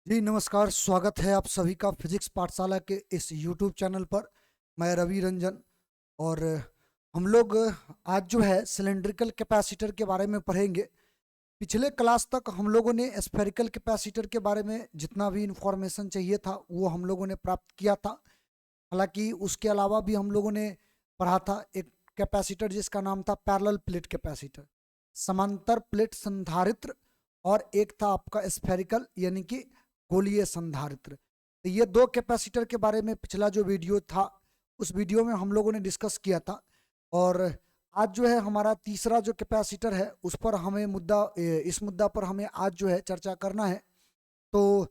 जी नमस्कार, स्वागत है आप सभी का फिजिक्स पाठशाला के इस यूट्यूब चैनल पर। मैं रवि रंजन और हम लोग आज जो है सिलेंड्रिकल कैपेसिटर के बारे में पढ़ेंगे। पिछले क्लास तक हम लोगों ने स्फेरिकल कैपेसिटर के बारे में जितना भी इंफॉर्मेशन चाहिए था वो हम लोगों ने प्राप्त किया था। हालांकि उसके अलावा भी हम लोगों ने पढ़ा था एक कैपेसिटर जिसका नाम था पैरेलल प्लेट कैपेसिटर, समांतर प्लेट संधारित्र, और एक था आपका स्फेरिकल यानी कि गोलीय संधारित्र। तो ये दो कैपेसिटर के बारे में पिछला जो वीडियो था उस वीडियो में हम लोगों ने डिस्कस किया था। और आज जो है हमारा तीसरा जो कैपेसिटर है उस पर हमें इस मुद्दा पर हमें आज जो है चर्चा करना है। तो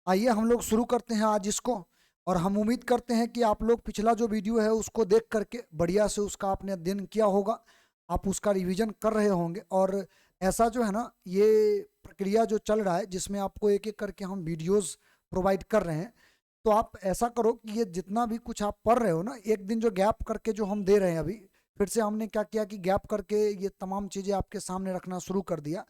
आइए हम लोग शुरू करते हैं आज इसको। और हम उम्मीद करते हैं कि आप लोग पिछला जो वीडियो है उसको देख करके बढ़िया से उसका आपने अध्ययन किया होगा, आप उसका रिवीजन कर रहे होंगे। और ऐसा जो है ना, ये प्रक्रिया जो चल रहा है जिसमें आपको एक एक करके हम वीडियोस प्रोवाइड कर रहे हैं, तो आप ऐसा करो कि ये जितना भी कुछ आप पढ़ रहे हो ना, एक दिन जो गैप करके जो हम दे रहे हैं, अभी फिर से हमने क्या किया कि गैप करके ये तमाम चीज़ें आपके सामने रखना शुरू कर दिया।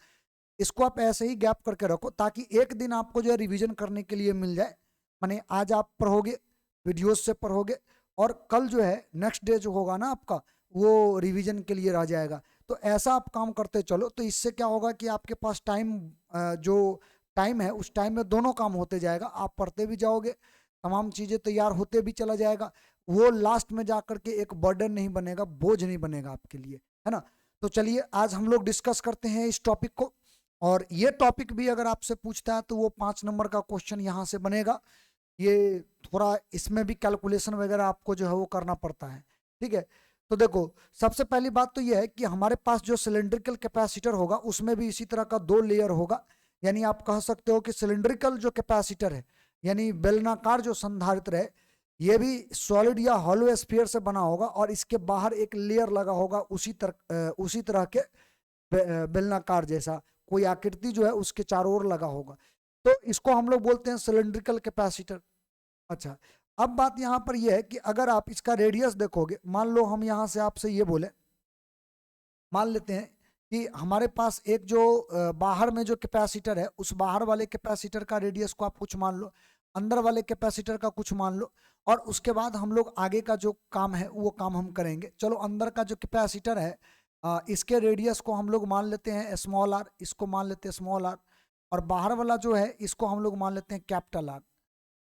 इसको आप ऐसे ही गैप करके रखो ताकि एक दिन आपको जो है रिवीजन करने के लिए मिल जाए। माने आज आप पढ़ोगे, वीडियोस से पढ़ोगे, और कल जो है नेक्स्ट डे जो होगा ना आपका, वो रिवीजन के लिए रह जाएगा। तो ऐसा आप काम करते चलो, तो इससे क्या होगा कि आपके पास जो टाइम है उस टाइम में दोनों काम होते जाएगा, आप पढ़ते भी जाओगे, तमाम चीज़ें तैयार होते भी चला जाएगा। वो लास्ट में जा करके एक बर्डन नहीं बनेगा, बोझ नहीं बनेगा आपके लिए, है ना। तो चलिए आज हम लोग डिस्कस करते हैं इस टॉपिक को। और ये टॉपिक भी अगर आपसे पूछता है तो वो 5 नंबर का क्वेश्चन यहाँ से बनेगा। ये थोड़ा इसमें भी कैलकुलेशन वगैरह आपको जो है वो करना पड़ता है, ठीक है। तो देखो, सबसे पहली बात तो ये है कि हमारे पास जो सिलेंड्रिकल कैपेसिटर होगा उसमें भी इसी तरह का 2 लेयर होगा। यानी आप कह सकते हो कि सिलेंड्रिकल जो कैपेसिटर है यानी बेलनाकार जो संधारित्र है, ये भी सॉलिड या हॉलो स्फीयर से बना होगा और इसके बाहर एक लेयर लगा होगा उसी तरह के बेलनाकार जैसा कोई आकृति जो है उसके चारों ओर लगा होगा। तो इसको हम लोग बोलते हैं सिलेंड्रिकल कैपेसिटर। अच्छा, अब बात यहाँ पर यह है कि अगर आप इसका रेडियस देखोगे, मान लो हम यहाँ से आपसे ये बोले, मान लेते हैं कि हमारे पास एक जो बाहर में जो कैपेसिटर है उस बाहर वाले कैपेसिटर का रेडियस को आप कुछ मान लो, अंदर वाले कैपेसिटर का कुछ मान लो, और उसके बाद हम लोग आगे का जो काम है वो काम हम करेंगे। चलो, अंदर का जो कैपेसिटर है इसके रेडियस को हम लोग मान लेते हैं स्मॉल आर, इसको मान लेते हैं स्मॉल आर, और बाहर वाला जो है इसको हम लोग मान लेते हैं कैपिटल आर,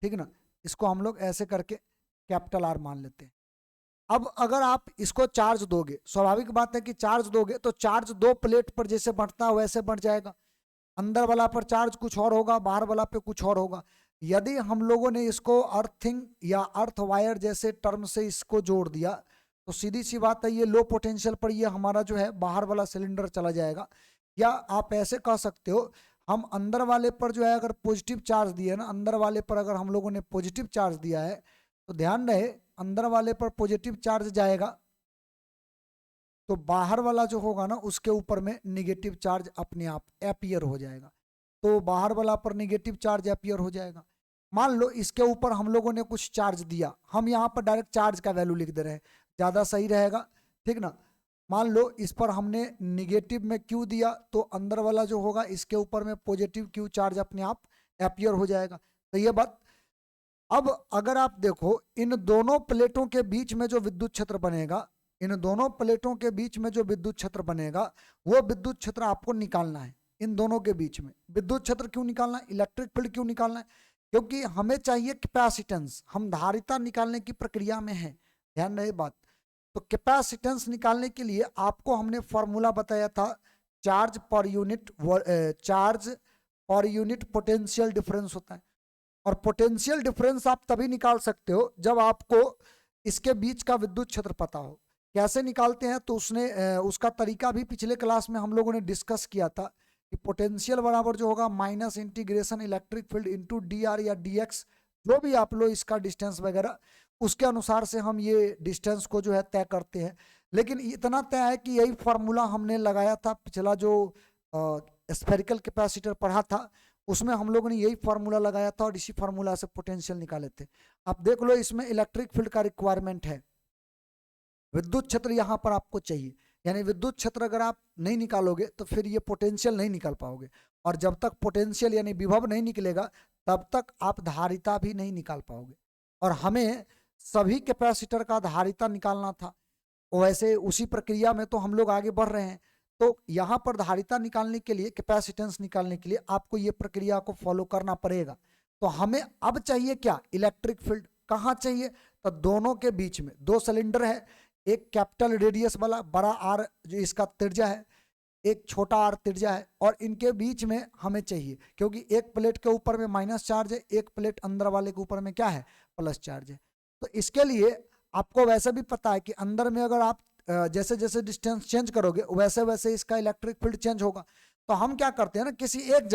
ठीक है ना। इसको हम लोग ऐसे करके कैपिटल आर मान लेते हैं। अब अगर आप इसको चार्ज दोगे, स्वाभाविक बात है कि चार्ज दोगे तो चार्ज दो प्लेट पर जैसे बढ़ता है वैसे बढ़ जाएगा। अंदर वाला पर चार्ज कुछ और होगा, बाहर वाला पे कुछ और होगा। यदि हम लोगों ने इसको अर्थिंग या अर्थ वायर जैसे टर्म से इसको जोड़ दिया तो सीधी सी बात है, ये लो पोटेंशियल पर ये हमारा जो है बाहर वाला सिलेंडर चला जाएगा। या आप ऐसे कह सकते हो, हम अंदर वाले पर जो है अगर पॉजिटिव चार्ज दिया ना, अंदर वाले पर अगर हम लोगों ने पॉजिटिव चार्ज दिया है तो ध्यान रहे, अंदर वाले पर पॉजिटिव चार्ज जाएगा तो बाहर वाला जो होगा ना उसके ऊपर में निगेटिव चार्ज अपने आप अपीयर हो जाएगा। तो बाहर वाला पर निगेटिव चार्ज अपीयर हो जाएगा। मान लो इसके ऊपर हम लोगों ने कुछ चार्ज दिया, हम यहाँ पर डायरेक्ट चार्ज का वैल्यू लिख दे रहे हैं, ज़्यादा सही रहेगा, ठीक ना। मान लो इस पर हमने निगेटिव में क्यू दिया तो अंदर वाला जो होगा इसके ऊपर में पॉजिटिव क्यू चार्ज अपने आप अपीयर हो जाएगा। तो ये बात। अब अगर आप देखो, इन दोनों प्लेटों के बीच में जो विद्युत क्षेत्र बनेगा, इन दोनों प्लेटों के बीच में जो विद्युत क्षेत्र बनेगा वो विद्युत क्षेत्र आपको निकालना है। इन दोनों के बीच में विद्युत क्षेत्र क्यों निकालना है, इलेक्ट्रिक फील्ड क्यों निकालना है? क्योंकि हमें चाहिए कैपेसिटेंस, हम धारिता निकालने की प्रक्रिया में है, ध्यान रहे बात। तो कैपेसिटेंस निकालने के लिए आपको हमने फॉर्मूला बताया था, charge per unit potential difference होता है। और पोटेंशियल डिफरेंस आप तभी निकाल सकते हो जब आपको इसके बीच का विद्युत क्षेत्र पता हो। कैसे निकालते हैं, तो उसका तरीका भी पिछले क्लास में हम लोगों ने डिस्कस किया था कि पोटेंशियल बराबर जो होगा minus integration electric field into D R या डी एक्स, जो भी आप लो इसका डिस्टेंस वगैरह, उसके अनुसार से हम ये डिस्टेंस को जो है तय करते हैं। लेकिन इतना तय है कि यही फॉर्मूला हमने लगाया था पिछला जो स्फेरिकल कैपेसिटर पढ़ा था उसमें हम लोगों ने यही फार्मूला लगाया था और इसी फार्मूला से पोटेंशियल निकाले थे। आप देख लो, इसमें इलेक्ट्रिक फील्ड का रिक्वायरमेंट है, विद्युत क्षेत्र यहां पर आपको चाहिए, यानी विद्युत क्षेत्र अगर आप नहीं निकालोगे तो फिर ये पोटेंशियल नहीं निकाल पाओगे, और जब तक पोटेंशियल यानी विभव नहीं निकलेगा तब तक आप धारिता भी नहीं निकाल पाओगे। और हमें सभी कैपेसिटर का धारिता निकालना था, वैसे उसी प्रक्रिया में तो हम लोग आगे बढ़ रहे हैं। तो यहाँ पर धारिता निकालने के लिए, कैपेसिटेंस निकालने के लिए आपको ये प्रक्रिया को फॉलो करना पड़ेगा। तो हमें अब चाहिए क्या, इलेक्ट्रिक फील्ड। कहाँ चाहिए, तो दोनों के बीच में दो सिलेंडर है, एक कैपिटल रेडियस वाला बड़ा आर जो इसका त्रिज्या है, एक छोटा आर त्रिज्या है, और इनके बीच में हमें चाहिए, क्योंकि एक प्लेट के ऊपर में माइनस चार्ज है, एक प्लेट अंदर वाले के ऊपर में क्या है, प्लस चार्ज है। तो इसके लिए आपको वैसे भी पता है कि अंदर में अगर आप जैसे जैसे डिस्टेंस चेंज करोगे वैसे वैसे इसका इलेक्ट्रिक फील्ड चेंज होगा। तो हम क्या करते हैं ना, किसी एक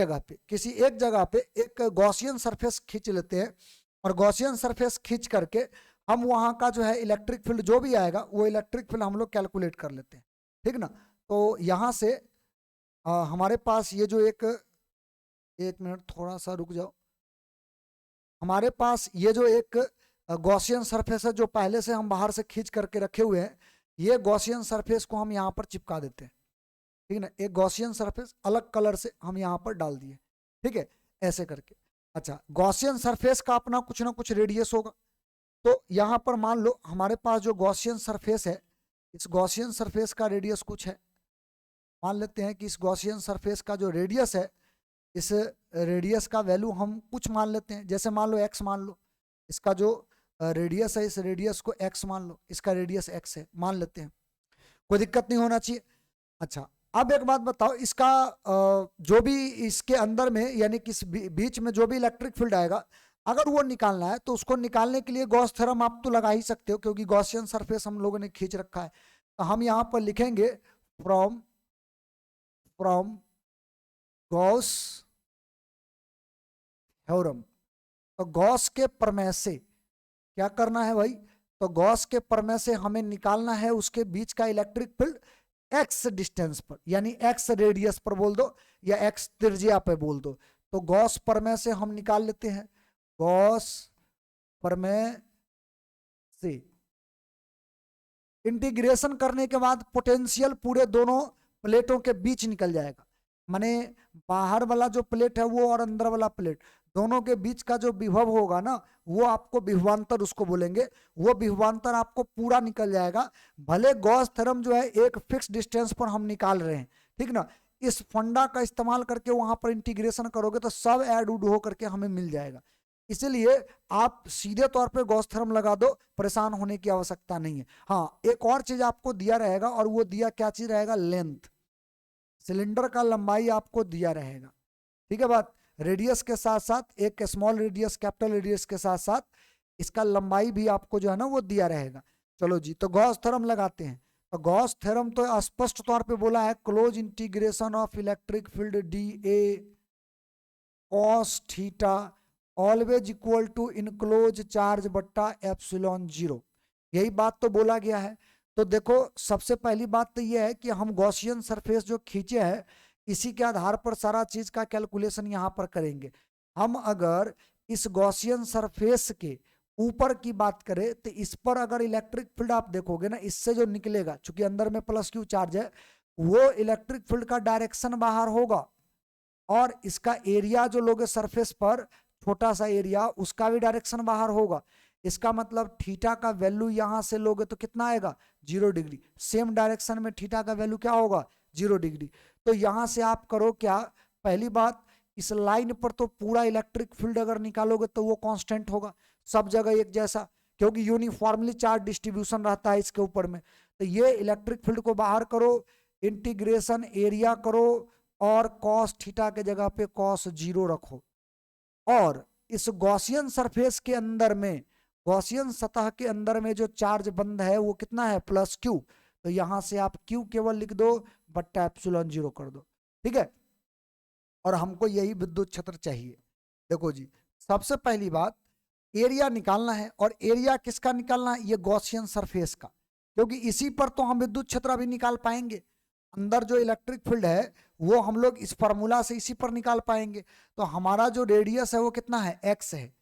जगह पे एक गॉसियन सरफेस खींच लेते हैं, और गॉसियन सरफेस खींच करके हम वहां का जो है इलेक्ट्रिक फील्ड जो भी आएगा वो इलेक्ट्रिक फील्ड हम लोग कैलकुलेट कर लेते हैं, ठीक ना। तो यहाँ से हमारे पास ये जो एक मिनट थोड़ा सा रुक जाओ, हमारे पास ये जो एक गॉसियन सरफेस है जो पहले से हम बाहर से खींच करके रखे हुए हैं, ये गॉसियन सरफेस को हम यहाँ पर चिपका देते हैं, ठीक है ना। एक गॉसियन सरफेस अलग कलर से हम यहाँ पर डाल दिए, ठीक है, ऐसे करके। अच्छा, गॉसियन सरफेस का अपना कुछ ना कुछ रेडियस होगा। तो यहाँ पर मान लो हमारे पास जो गॉसियन सरफेस है, इस गॉसियन सरफेस का रेडियस कुछ है। मान लेते हैं कि इस गॉसियन सरफेस का जो रेडियस है, इस रेडियस का वैल्यू हम कुछ मान लेते हैं, जैसे मान लो एक्स मान लो, इसका जो रेडियस है इस रेडियस को एक्स मान लो, इसका रेडियस एक्स है मान लेते हैं, कोई दिक्कत नहीं होना चाहिए। अच्छा, अब एक बात बताओ, इसका जो भी इसके अंदर में यानी किस बीच में जो भी इलेक्ट्रिक फील्ड आएगा, अगर वो निकालना है तो उसको निकालने के लिए गॉस थ्योरम आप तो लगा ही सकते हो, क्योंकि गॉसियन सरफेस हम लोगों ने खींच रखा है। तो हम यहाँ पर लिखेंगे फ्रॉम गॉस थ्योरम। तो गॉस के प्रमेय से क्या करना है भाई, तो गॉस के प्रमेय से हमें निकालना है उसके बीच का इलेक्ट्रिक फील्ड एक्स डिस्टेंस पर, यानी एक्स रेडियस पर बोल दो या एक्स त्रिज्या पे बोल दो। तो गॉस प्रमेय से हम निकाल लेते हैं, गॉस प्रमेय से इंटीग्रेशन करने के बाद पोटेंशियल पूरे दोनों प्लेटों के बीच निकल जाएगा, माने बाहर वाला जो प्लेट है वो और अंदर वाला प्लेट दोनों के बीच का जो विभव होगा ना, वो आपको विभवांतर उसको बोलेंगे, वो विभवांतर आपको पूरा निकल जाएगा। भले गॉस थ्योरम जो है एक फिक्स डिस्टेंस पर हम निकाल रहे हैं, ठीक ना, इस फंडा का इस्तेमाल करके वहां पर इंटीग्रेशन करोगे तो सब ऐड उड हो करके हमें मिल जाएगा। इसलिए आप सीधे तौर पे गॉस थ्योरम लगा दो, परेशान होने की आवश्यकता नहीं है। हाँ, एक और चीज आपको दिया रहेगा, और वो दिया क्या चीज रहेगा, लेंथ, सिलेंडर का लंबाई आपको दिया रहेगा, ठीक है बात। रेडियस के साथ साथ एक स्मॉल रेडियस कैपिटल रेडियस के साथ साथ इसका लंबाई भी आपको जो है ना वो दिया रहेगा। चलो जी, तो गॉस थ्योरम लगाते हैं। तो गॉस थ्योरम तो स्पष्ट तौर पे बोला है, close integration of electric field d a cos theta always equal to enclose charge बट्टा एप्सिलॉन जीरो, यही बात तो बोला गया है। तो देखो, सबसे पहली बात तो यह है कि हम गॉसियन सरफेस जो खींचे हैं इसी के आधार पर सारा चीज का कैलकुलेशन यहाँ पर करेंगे। हम अगर इस गॉसियन सरफेस के ऊपर की बात करें तो इस पर अगर इलेक्ट्रिक फील्ड आप देखोगे ना, इससे जो निकलेगा, चूंकि अंदर में प्लस क्यू चार्ज है, वो इलेक्ट्रिक फील्ड का डायरेक्शन बाहर होगा, और इसका एरिया जो लोगे सरफेस पर छोटा सा एरिया, उसका भी डायरेक्शन बाहर होगा। इसका मतलब थीटा का वैल्यू यहां से लोगे तो कितना आएगा, 0 डिग्री। सेम डायरेक्शन में थीटा का वैल्यू क्या होगा, 0 डिग्री। तो यहां से आप करो क्या, पहली बात, इस लाइन पर तो पूरा इलेक्ट्रिक फील्ड अगर निकालोगे तो वो कांस्टेंट होगा, सब जगह एक जैसा, क्योंकि यूनिफॉर्मली चार्ज डिस्ट्रीब्यूशन रहता है इसके ऊपर में। तो ये इलेक्ट्रिक फील्ड को बाहर करो, इंटीग्रेशन एरिया करो, और कॉस थीटा के जगह पे कॉस 0 रखो, और इस गॉसियन सरफेस के अंदर में, गॉसियन सतह के अंदर में जो चार्ज बंद है वो कितना है, प्लस क्यू। तो यहां से आप क्यू केवल लिख दो बट्टा एप्सिलॉन 0 कर दो, ठीक है। और हमको यही विद्युत क्षेत्र चाहिए। देखो जी, सबसे पहली बात एरिया निकालना है, और एरिया किसका निकालना है, ये गॉसियन सरफेस का, क्योंकि इसी पर तो हम विद्युत क्षेत्र अभी निकाल पाएंगे। अंदर जो इलेक्ट्रिक फील्ड है वो हम लोग इस फार्मूला से इसी पर निकाल पाएंगे। तो हमारा जो रेडियस है वो कितना है, एक्स है।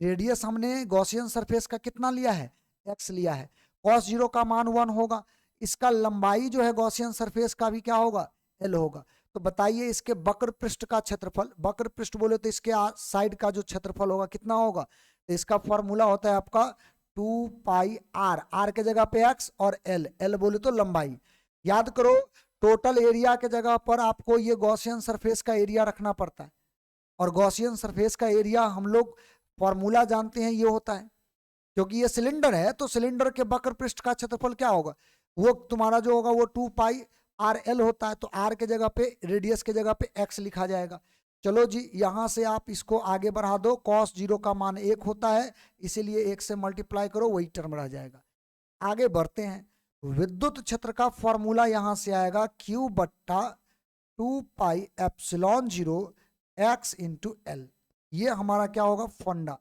रेडियस हमने गॉसियन सरफेस का कितना लिया है, एक्स लिया है। कॉस 0 का मान 1 होगा, इसका लंबाई जो है गॉसियन सरफेस का भी क्या होगा, एल होगा। तो बताइए इसके वक्र पृष्ठ का क्षेत्रफल, वक्र पृष्ठ बोले तो इसके साइड का जो क्षेत्रफल होगा कितना होगा, तो इसका फॉर्मूला होता है आपका 2 पाई आर, आर के जगह पे एक्स और एल, एल बोले तो लंबाई। याद करो टोटल एरिया के जगह पर आपको ये गॉसियन सरफेस का एरिया रखना पड़ता है, और गॉसियन सरफेस का एरिया हम लोग फॉर्मूला जानते हैं ये होता है, क्योंकि ये सिलेंडर है तो सिलेंडर के वक्र पृष्ठ का क्षेत्रफल क्या होगा, वो तुम्हारा जो होगा वो 2 पाई आर एल होता है। तो आर के जगह पे, रेडियस के जगह पे एक्स लिखा जाएगा। चलो जी यहां से आप इसको आगे बढ़ा दो, cos 0 का मान 1 होता है, इसीलिए 1 से मल्टीप्लाई करो, वही टर्म रह जाएगा। आगे बढ़ते हैं, विद्युत क्षेत्र का फॉर्मूला यहां से आएगा Q बट्टा 2 pi epsilon 0 x into L. ये हमारा क्या होगा, फंडा,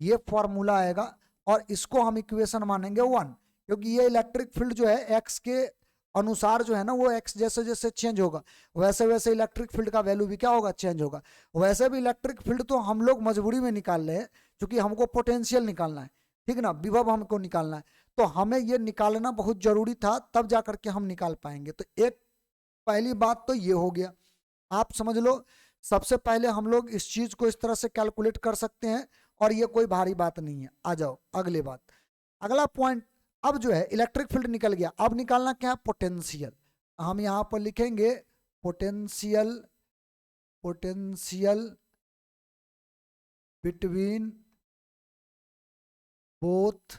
ये फॉर्मूला आएगा, और इसको हम इक्वेशन मानेंगे 1, क्योंकि ये इलेक्ट्रिक फील्ड जो है एक्स के अनुसार जो है ना, वो एक्स जैसे जैसे चेंज होगा वैसे वैसे इलेक्ट्रिक फील्ड का वैल्यू भी क्या होगा, चेंज होगा। वैसे भी इलेक्ट्रिक फील्ड तो हम लोग मजबूरी में निकाल रहे हैं, क्योंकि हमको पोटेंशियल निकालना है, ठीक ना, विभव हमको निकालना है, तो हमें ये निकालना बहुत जरूरी था, तब जा करके हम निकाल पाएंगे। तो एक पहली बात तो ये हो गया, आप समझ लो। सबसे पहले हम लोग इस चीज को इस तरह से कैलकुलेट कर सकते हैं, और ये कोई भारी बात नहीं है। आ जाओ अगले बात, अगला पॉइंट। अब जो है इलेक्ट्रिक फील्ड निकल गया, अब निकालना क्या है, पोटेंशियल। हम यहां पर लिखेंगे potential, potential between both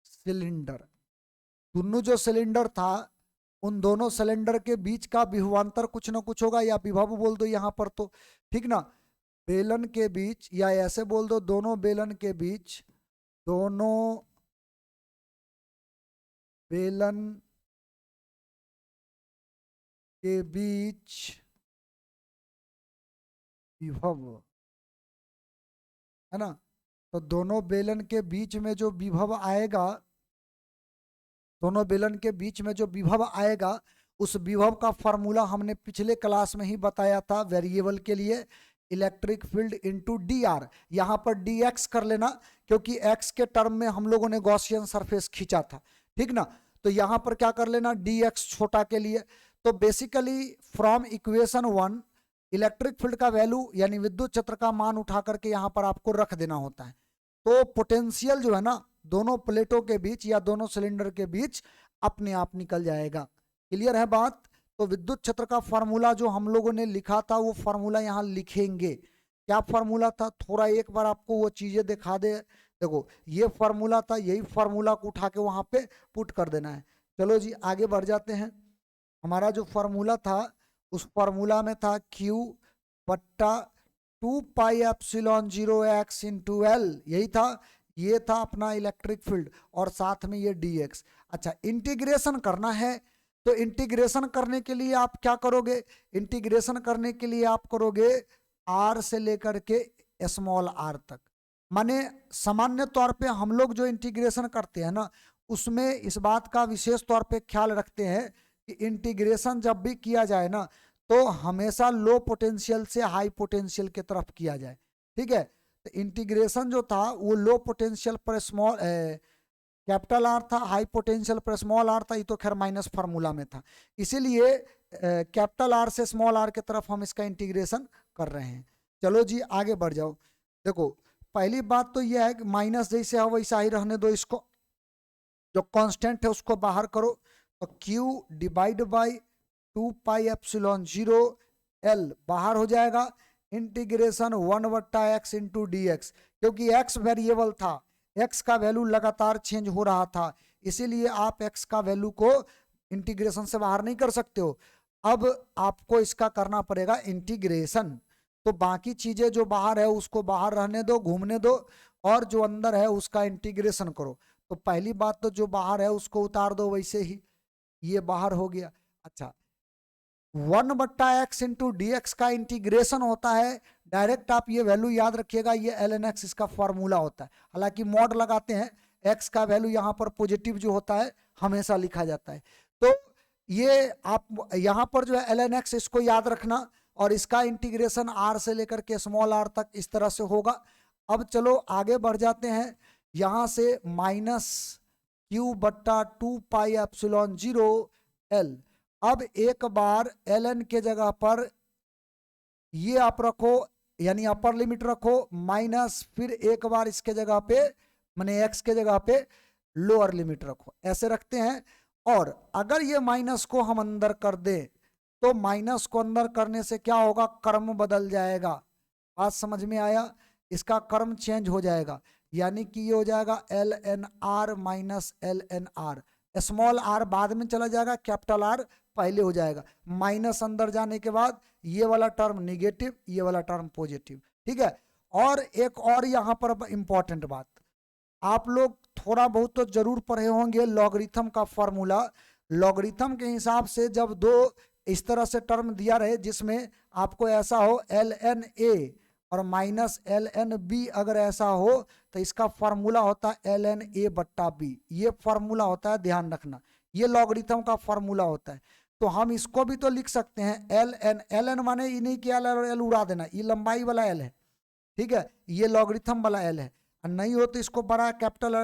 cylinder. दोनों जो सिलेंडर था उन दोनों सिलेंडर के बीच का विभवांतर कुछ ना कुछ होगा, या विभव बोल दो यहां पर तो, ठीक ना, बेलन के बीच, या ऐसे बोल दो दोनों बेलन के बीच, दोनों बेलन के बीच विभव, है ना। तो दोनों बेलन के बीच में जो विभव आएगा, दोनों बेलन के बीच में जो विभव आएगा, उस विभव का फॉर्मूला हमने पिछले क्लास में ही बताया था, वेरिएबल के लिए electric field into D R. यहाँ पर डी एक्स कर लेना, क्योंकि एक्स के टर्म में हम लोगों ने गॉसियन सरफेस खींचा था, ठीक ना। तो यहाँ पर क्या कर लेना, डी एक्स छोटा के लिए। तो basically from equation 1 electric field का वैल्यू यानी विद्युत क्षेत्र का मान उठा करके यहाँ पर आपको रख देना होता है। तो पोटेंशियल जो है ना दोनों प्लेटों के बीच या दोनों सिलेंडर के बीच अपने आप निकल जाएगा। क्लियर है बात। तो विद्युत क्षेत्र का फॉर्मूला जो हम लोगों ने लिखा था वो फॉर्मूला यहाँ लिखेंगे। क्या फॉर्मूला था, थोड़ा एक बार आपको वो चीजें दिखा दे। देखो ये फॉर्मूला था, यही फॉर्मूला को उठा के वहां पे पुट कर देना है। चलो जी आगे बढ़ जाते हैं। हमारा जो फॉर्मूला था उस फॉर्मूला में था Q बट्टा 2 pi epsilon 0 x into L, यही था, ये था अपना इलेक्ट्रिक फील्ड, और साथ में ये dx। अच्छा इंटीग्रेशन करना है, तो इंटीग्रेशन करने के लिए आप क्या करोगे, इंटीग्रेशन करने के लिए आप करोगे r से लेकर के स्मॉल r तक। माने सामान्य तौर पे हम लोग जो इंटीग्रेशन करते हैं ना उसमें इस बात का विशेष तौर पे ख्याल रखते हैं कि इंटीग्रेशन जब भी किया जाए ना तो हमेशा लो पोटेंशियल से हाई पोटेंशियल की तरफ किया जाए, ठीक है। तो इंटीग्रेशन जो था वो लो पोटेंशियल पर स्मॉल कैपिटल आर था, हाई पोटेंशियल पर स्मॉल आर था, ये तो खैर माइनस फार्मूला में था, इसीलिए कैपिटल आर से स्मॉल आर की तरफ हम इसका इंटीग्रेशन कर रहे हैं। चलो जी आगे बढ़ जाओ। देखो पहली बात तो यह है कि माइनस जैसे है वैसा ही रहने दो, इसको जो कांस्टेंट है उसको बाहर करो, तो Q divide by 2 pi epsilon 0 L बाहर हो जाएगा, इंटीग्रेशन 1 बट्टा एक्स इंटू डी एक्स, क्योंकि x वेरिएबल था, x का वैल्यू लगातार चेंज हो रहा था, इसीलिए आप x का वैल्यू को इंटीग्रेशन से बाहर नहीं कर सकते हो। अब आपको इसका करना पड़ेगा इंटीग्रेशन, तो बाकी चीजें जो बाहर है उसको बाहर रहने दो, घूमने दो, और जो अंदर है उसका इंटीग्रेशन करो। तो पहली बात तो जो बाहर है उसको उतार दो, वैसे ही ये बाहर हो गया। अच्छा 1 बट्टा एक्स इंटू डी एक्स का इंटीग्रेशन होता है डायरेक्ट, आप ये वैल्यू याद रखिएगा, ये ln x इसका फॉर्मूला होता है, हालांकि मॉड लगाते हैं x का वैल्यू यहाँ पर पॉजिटिव जो होता है हमेशा लिखा जाता है। तो ये आप यहाँ पर जो है ln x इसको याद रखना, और इसका इंटीग्रेशन r से लेकर के स्मॉल r तक इस तरह से होगा। अब चलो आगे बढ़ जाते हैं, यहाँ से माइनस क्यू बट्टा 2πε0 L। अब एक बार ln के जगह पर ये आप रखो, यानी अपर लिमिट रखो, माइनस फिर एक बार इसके जगह पे माने x के जगह पे लोअर लिमिट रखो, ऐसे रखते हैं। और अगर ये माइनस को हम अंदर कर दें तो माइनस को अंदर करने से क्या होगा, क्रम बदल जाएगा। बात समझ में आया, इसका क्रम चेंज हो जाएगा, यानी कि ये हो जाएगा LNR minus LNR। Small r बाद में चला जाएगा, कैपिटल R पहले हो जाएगा। माइनस अंदर जाने के बाद ये वाला टर्म निगेटिव, ये वाला टर्म पॉजिटिव, ठीक है। और एक और यहाँ पर इंपॉर्टेंट बात, आप लोग थोड़ा बहुत तो जरूर पढ़े होंगे लॉगरिथम का फॉर्मूला। लॉगरिथम के हिसाब से जब दो इस तरह से टर्म दिया रहे जिसमें आपको ऐसा हो LNA और माइनस LNB, अगर ऐसा हो तो इसका फॉर्मूला होता है LNA बट्टा B। ये फॉर्मूला होता है, ध्यान रखना, ये लॉगरिथम का फॉर्मूला होता है। तो हम इसको भी तो लिख सकते हैं LN माने ये नहीं कि L और L उड़ा देना, ये लंबाई वाला L है, ठीक है, ये लॉगरिथम वाला L है। नहीं हो तो इसको बड़ा कैपिटल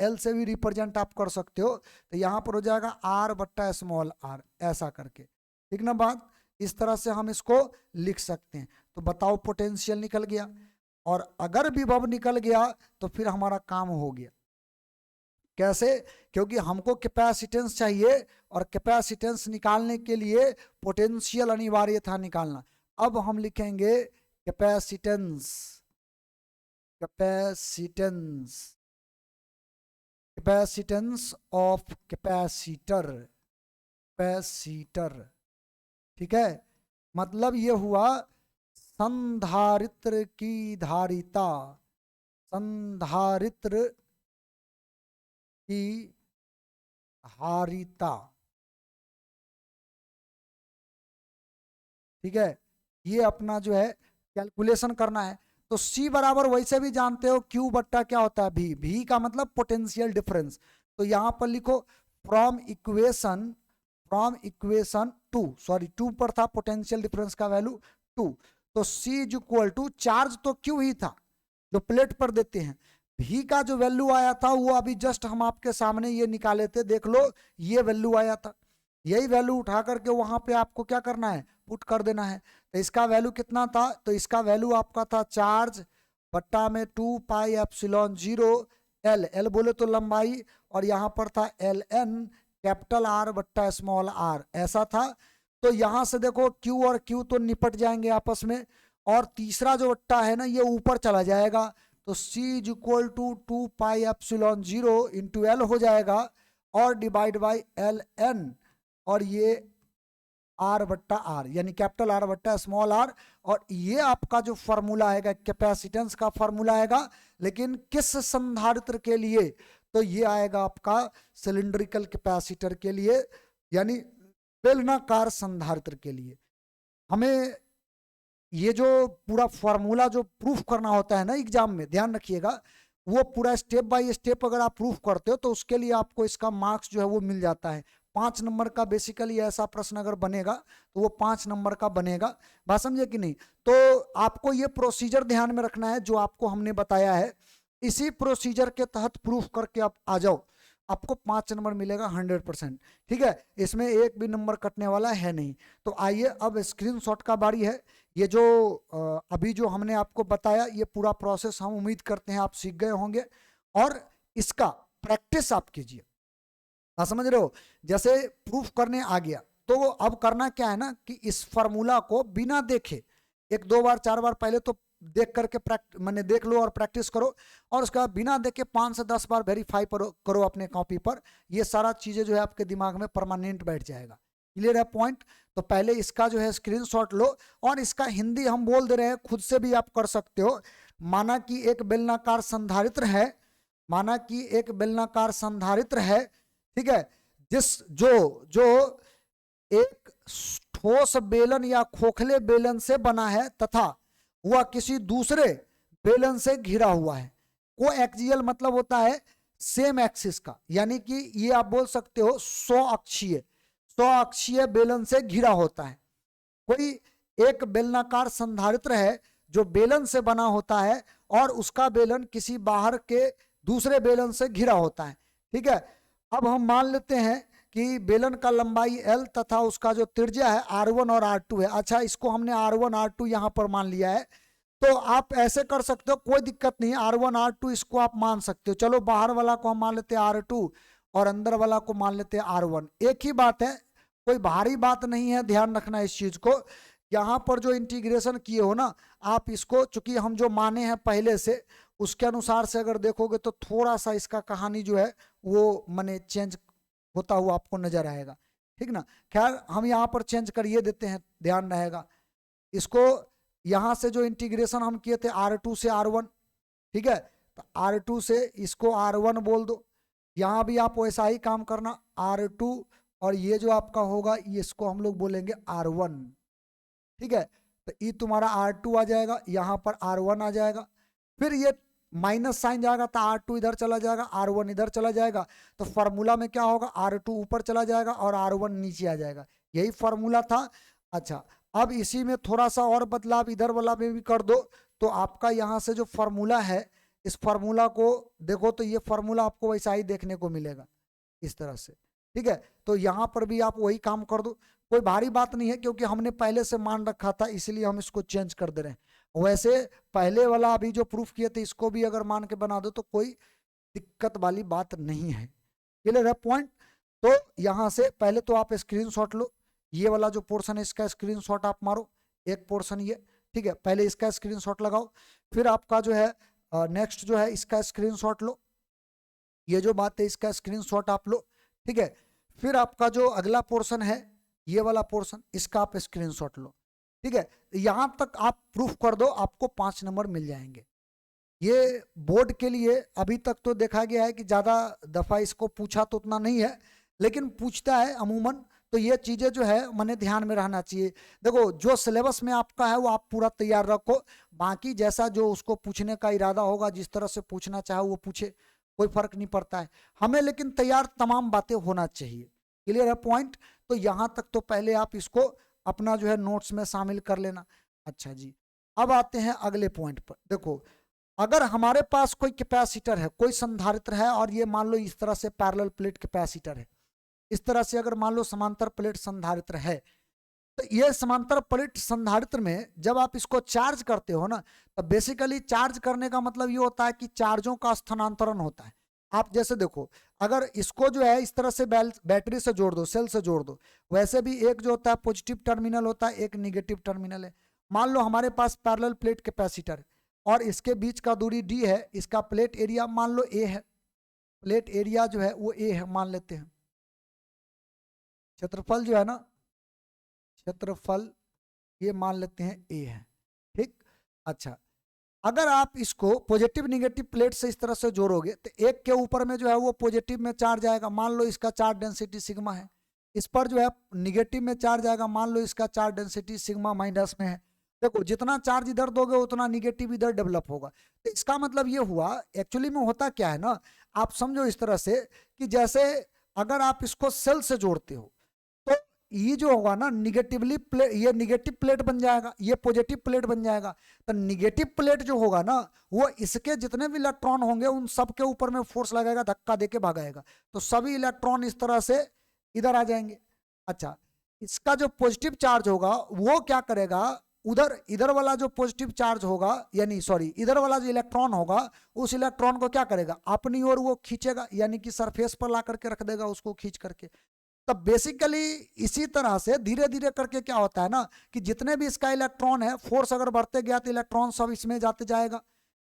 L से भी रिप्रेजेंट आप कर सकते हो, तो यहाँ पर हो जाएगा R बट्टा स्मॉल r, ऐसा करके, ठीक ना बात। इस तरह से हम इसको लिख सकते हैं। तो बताओ पोटेंशियल निकल गया, और अगर विभव निकल गया तो फिर हमारा काम हो गया। कैसे, क्योंकि हमको कैपेसिटेंस चाहिए और कैपेसिटेंस निकालने के लिए पोटेंशियल अनिवार्य था निकालना। अब हम लिखेंगे capacitance, capacitance, capacitance of capacitor, capacitor, ठीक है। मतलब ये हुआ संधारित्र की धारिता, संधारित्र की धारिता, ठीक है। ये अपना जो है कैलकुलेशन करना है। तो C बराबर वैसे भी जानते हो Q बट्टा क्या होता है V, V का मतलब पोटेंशियल डिफरेंस। तो यहां पर लिखो from equation, from equation 2, sorry 2 पर था पोटेंशियल डिफरेंस का वैल्यू 2। तो C is equal to, charge तो Q ही था जो प्लेट पर देते हैं, V का जो वैल्यू आया था वो अभी जस्ट हम आपके सामने ये निकाले थे, देख लो ये वैल्यू आया था। यही वैल्यू उठा करके वहां पे आपको क्या करना है, पुट कर देना है। तो इसका वैल्यू कितना था, तो इसका वैल्यू आपका था चार्ज बट्टा में 2πε0 L, L बोले तो लंबाई, और यहाँ पर था LN कैपिटल R बट्टा स्मॉल r, ऐसा था। तो यहाँ से देखो Q और Q तो निपट जाएंगे आपस में, और तीसरा जो बट्टा है ना ये ऊपर चला जाएगा। तो C is equal to 2πε0 into L हो जाएगा, और डिवाइड बाई LN, और ये R बट्टा R, यानी कैपिटल R बट्टा स्मॉल r। और ये आपका जो फॉर्मूला आएगा कैपेसिटेंस का फॉर्मूला आएगा, लेकिन किस संधारित्र के लिए, तो ये आएगा आपका सिलिंड्रिकल कैपेसिटर के लिए, यानी बेलनाकार संधारित्र के लिए। हमें ये जो पूरा फॉर्मूला जो प्रूफ करना होता है ना एग्जाम में, ध्यान रखिएगा, वो पूरा स्टेप बाय स्टेप अगर आप प्रूफ करते हो तो उसके लिए आपको इसका मार्क्स जो है वो मिल जाता है। 5 नंबर का बेसिकली ऐसा प्रश्न अगर बनेगा तो वो 5 नंबर का बनेगा, बात समझे कि नहीं। तो आपको ये प्रोसीजर ध्यान में रखना है जो आपको हमने बताया है, इसी प्रोसीजर के तहत प्रूफ करके आप आ जाओ, आपको 5 नंबर मिलेगा 100%, ठीक है। इसमें एक भी नंबर कटने वाला है नहीं। तो आइए अब स्क्रीनशॉट का बारी है। ये जो अभी जो हमने आपको बताया ये पूरा प्रोसेस हम उम्मीद करते हैं आप सीख गए होंगे, और इसका प्रैक्टिस आप कीजिए, आप समझ रहे हो। जैसे प्रूफ करने आ गया तो अब करना क्या है ना कि इस फार्मूला को बिना देखे 1 2 बार 4 बार पहले तो देख करके मैंने देख लो और प्रैक्टिस करो, और उसका बिना देखे 5 से 10 बार वेरीफाई करो अपने कॉपी पर। ये सारा चीजें जो है आपके दिमाग में परमानेंट बैठ जाएगा। क्लियर है पॉइंट। तो पहले इसका जो है स्क्रीनशॉट लो, और इसका हिंदी हम बोल दे रहे हैं, खुद से भी आप कर सकते हो। माना कि एक बेलनाकार संधारित्र है, माना कि एक बेलनाकार संधारित्र है, ठीक है, जो एक ठोस बेलन या खोखले बेलन से बना है तथा वह किसी दूसरे बेलन से घिरा हुआ है। को एक्सियल मतलब होता है सेम एक्सिस का, यानी कि ये आप बोल सकते हो 100 अक्षीय बेलन से घिरा होता है। कोई एक बेलनाकार संधारित्र है जो बेलन से बना होता है और उसका बेलन किसी बाहर के दूसरे बेलन से घिरा होता है, ठीक है। अब हम मान लेते हैं कि बेलन का लंबाई L तथा उसका जो त्रिज्या है R1 और R2 है। अच्छा, इसको हमने R1 R2 यहाँ पर मान लिया है, तो आप ऐसे कर सकते हो, कोई दिक्कत नहीं, R1 R2 इसको आप मान सकते हो। चलो बाहर वाला को हम मान लेते हैं R2 और अंदर वाला को मान लेते हैं R1। एक ही बात है, कोई भारी बात नहीं है, ध्यान रखना इस चीज को। यहाँ पर जो इंटीग्रेशन किए हो ना आप, इसको चूंकि हम जो माने हैं पहले से उसके अनुसार से अगर देखोगे तो थोड़ा सा इसका कहानी जो है वो माने चेंज होता हुआ आपको नजर आएगा, ठीक ना। खैर हम यहाँ पर चेंज करिए देते हैं, ध्यान रहेगा। इसको यहाँ से जो इंटीग्रेशन हम किए थे R2 से R1, ठीक है, तो R2 से इसको R1 बोल दो। यहाँ भी आप वैसा ही काम करना, R2 और ये जो आपका होगा इसको हम लोग बोलेंगे R1, ठीक है। तो ये तुम्हारा R2 आ जाएगा, यहाँ पर R1 आ जाएगा, फिर ये माइनस साइन जाएगा तो R2 इधर चला जाएगा, R1 इधर चला जाएगा, तो फार्मूला में क्या होगा, R2 ऊपर चला जाएगा और R1 नीचे आ जाएगा, यही फार्मूला था। अच्छा, अब इसी में थोड़ा सा और बदलाव इधर वाला में भी कर दो, तो आपका यहाँ से जो फार्मूला है इस फार्मूला को देखो तो ये फार्मूला आपको वैसा ही देखने को मिलेगा इस तरह से, ठीक है। तो यहाँ पर भी आप वही काम कर दो, कोई भारी बात नहीं है, क्योंकि हमने पहले से मान रखा था इसलिए हम इसको चेंज कर दे रहे हैं। वैसे पहले वाला अभी जो प्रूफ किए थे इसको भी अगर मान के बना दो तो कोई दिक्कत वाली बात नहीं है। क्लियर है पॉइंट। तो यहाँ से पहले तो आप स्क्रीनशॉट लो, ये वाला जो पोर्शन है इसका स्क्रीनशॉट आप मारो, एक पोर्शन ये, ठीक है, पहले इसका स्क्रीनशॉट लगाओ, फिर आपका जो है नेक्स्ट जो है इसका स्क्रीनशॉट लो, ये जो बात है इसका स्क्रीनशॉट आप लो, ठीक है। फिर आपका जो अगला पोर्शन है ये वाला पोर्शन, इसका आप स्क्रीनशॉट लो, ठीक है। यहां तक आप प्रूफ कर दो, आपको 5 नंबर मिल जाएंगे। ये बोर्ड के लिए अभी तक तो देखा गया है कि ज्यादा दफा इसको पूछा तो उतना नहीं है, लेकिन पूछता है अमूमन, तो ये चीजें जो है मैंने ध्यान में रहना चाहिए। देखो जो सिलेबस में आपका है वो आप पूरा तैयार रखो, बाकी जैसा जो उसको पूछने का इरादा होगा, जिस तरह से पूछना चाहे वो पूछे, कोई फर्क नहीं पड़ता है हमें, लेकिन तैयार तमाम बातें होना चाहिए। क्लियर है पॉइंट। तो यहां तक तो पहले आप इसको अपना जो है नोट्स में शामिल कर लेना। अच्छा जी, अब आते हैं अगले पॉइंट पर। देखो अगर हमारे पास कोई कैपेसिटर है, कोई संधारित्र है, और ये मान लो इस तरह से पैरेलल प्लेट कैपेसिटर है, इस तरह से अगर मान लो समांतर प्लेट संधारित्र है, तो ये समांतर प्लेट संधारित्र में जब आप इसको चार्ज करते हो ना, तो बेसिकली चार्ज करने का मतलब ये होता है कि चार्जों का स्थानांतरण होता है। आप जैसे देखो, अगर इसको जो है इस तरह से बैटरी से जोड़ दो, सेल से जोड़ दो, वैसे भी एक जो होता है पॉजिटिव टर्मिनल होता है, एक निगेटिव टर्मिनल है। मान लो हमारे पास पैरेलल प्लेट कैपेसिटर है और इसके बीच का दूरी d है, इसका प्लेट एरिया मान लो a है, प्लेट एरिया जो है वो a है मान लेते हैं, क्षेत्रफल जो है ना, क्षेत्रफल ये मान लेते हैं a है, ठीक। अच्छा, अगर आप इसको पॉजिटिव निगेटिव प्लेट से इस तरह से जोड़ोगे तो एक के ऊपर में जो है वो पॉजिटिव में चार्ज आएगा, मान लो इसका चार्ज डेंसिटी सिग्मा है, इस पर जो है निगेटिव में चार्ज आएगा, मान लो इसका चार्ज डेंसिटी सिग्मा माइनस में है। देखो जितना चार्ज इधर दोगे उतना निगेटिव इधर डेवलप होगा, तो इसका मतलब ये हुआ, एक्चुअली में होता क्या है ना, आप समझो इस तरह से कि जैसे अगर आप इसको सेल से जोड़ते हो तो ये जो होगा ना निगेटिवली प्लेट, ये निगेटिव प्लेट बन जाएगा, ये पॉजिटिव प्लेट बन जाएगा। तो निगेटिव प्लेट जो होगा ना वो इसके जितने भी इलेक्ट्रॉन होंगे उन सब के ऊपर में फोर्स लगाएगा, धक्का देके भागाएगा, तो सभी इलेक्ट्रॉन इस तरह से इधर आ जाएंगे। अच्छा, इसका जो पॉजिटिव चार्ज होगा वो क्या करेगा, उधर इधर वाला जो पॉजिटिव चार्ज होगा, यानी सॉरी इधर वाला जो इलेक्ट्रॉन होगा उस इलेक्ट्रॉन को क्या करेगा, अपनी ओर वो खींचेगा, यानी कि सरफेस पर ला करके रख देगा उसको खींच करके। तब बेसिकली इसी तरह से धीरे धीरे करके क्या होता है ना कि जितने भी इसका इलेक्ट्रॉन है, फोर्स अगर बढ़ते गया तो इलेक्ट्रॉन सब इसमें जाते जाएगा,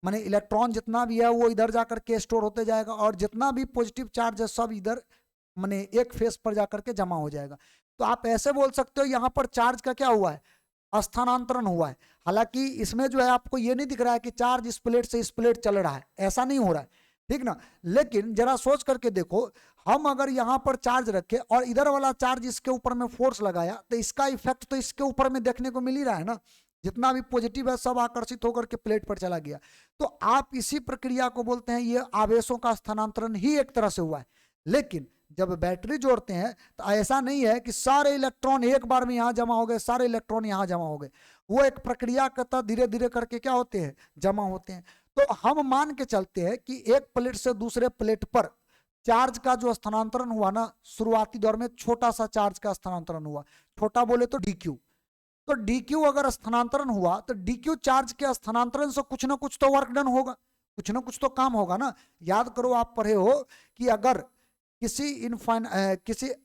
माने इलेक्ट्रॉन जितना भी है वो इधर जाकर के स्टोर होते जाएगा, और जितना भी पॉजिटिव चार्ज है सब इधर माने एक फेस पर जाकर के जमा हो जाएगा। तो आप ऐसे बोल सकते हो यहाँ पर चार्ज का क्या हुआ है, स्थानांतरण हुआ है। हालांकि इसमें जो है आपको ये नहीं दिख रहा है कि चार्ज इस प्लेट से इस प्लेट चल रहा है, ऐसा नहीं हो रहा है, ठीक ना। लेकिन जरा सोच करके देखो, हम अगर यहाँ पर चार्ज रखे और इधर वाला चार्ज इसके ऊपर में फोर्स लगाया तो इसका इफेक्ट तो इसके ऊपर में देखने को मिल ही रहा है ना, जितना भी पॉजिटिव है सब आकर्षित होकर के प्लेट पर चला गया। तो आप इसी प्रक्रिया को बोलते हैं ये आवेशों का स्थानांतरण ही एक तरह से हुआ है। लेकिन जब बैटरी जोड़ते हैं तो ऐसा नहीं है कि सारे इलेक्ट्रॉन एक बार में यहाँ जमा हो गए, सारे इलेक्ट्रॉन यहाँ जमा हो गए, वो एक प्रक्रिया करता धीरे धीरे करके क्या होते हैं, जमा होते हैं। तो हम मान के चलते हैं कि एक प्लेट से दूसरे प्लेट पर चार्ज का जो स्थानांतरण हुआ ना, शुरुआती दौर में छोटा सा चार्ज का स्थानांतरण हुआ, छोटा बोले तो dq। तो dq अगर स्थानांतरण हुआ तो dq चार्ज के स्थानांतरण से कुछ ना कुछ तो वर्क डन होगा, कुछ ना कुछ तो काम होगा ना। याद करो, आप पढ़े हो कि अगर किसी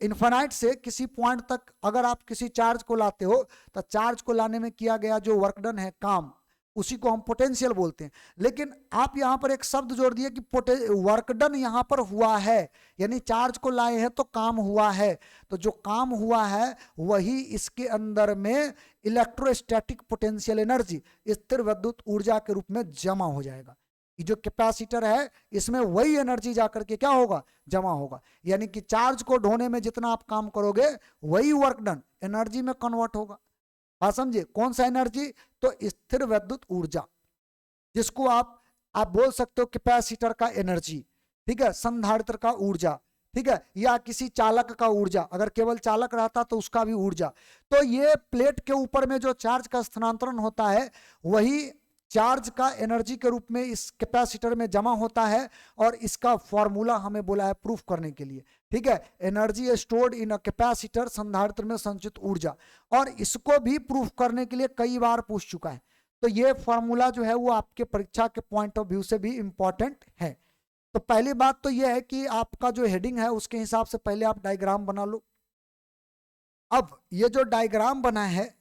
इन्फानाइट से किसी पॉइंट तक अगर आप किसी चार्ज को लाते हो, तो चार्ज को लाने में किया गया जो वर्क डन है, काम, उसी को हम पोटेंशियल बोलते हैं। लेकिन आप यहां पर एक शब्द जोड़ दिए कि वर्क डन यहां पर हुआ है, यानी चार्ज को लाए हैं तो काम हुआ है। तो जो काम हुआ है वही इसके अंदर में इलेक्ट्रोस्टैटिक पोटेंशियल एनर्जी, स्थिर विद्युत ऊर्जा के रूप में जमा हो जाएगा। ये जो कैपेसिटर है इसमें वही एनर्जी जाकर के क्या होगा, जमा होगा। यानी कि चार्ज को ढोने में जितना आप काम करोगे वही वर्क डन एनर्जी में कन्वर्ट होगा। बात समझे? कौन सा एनर्जी? तो स्थिर विद्युत ऊर्जा, जिसको आप बोल सकते हो कैपेसिटर का एनर्जी, ठीक है, संधारित्र का ऊर्जा, ठीक है, या किसी चालक का ऊर्जा, अगर केवल चालक रहता तो उसका भी ऊर्जा। तो ये प्लेट के ऊपर में जो चार्ज का स्थानांतरण होता है वही चार्ज का एनर्जी के रूप में इस कैपेसिटर में जमा होता है। और इसका फॉर्मूला हमें बोला है प्रूफ करने के लिए, ठीक है, energy stored in a capacitor, संधारित्र में संचित ऊर्जा। और इसको भी प्रूफ करने के लिए कई बार पूछ चुका है। तो ये फॉर्मूला जो है वो आपके परीक्षा के पॉइंट ऑफ व्यू से भी इंपॉर्टेंट है। तो पहली बात तो यह है कि आपका जो हेडिंग है उसके हिसाब से पहले आप डायग्राम बना लो। अब ये जो डायग्राम बना है,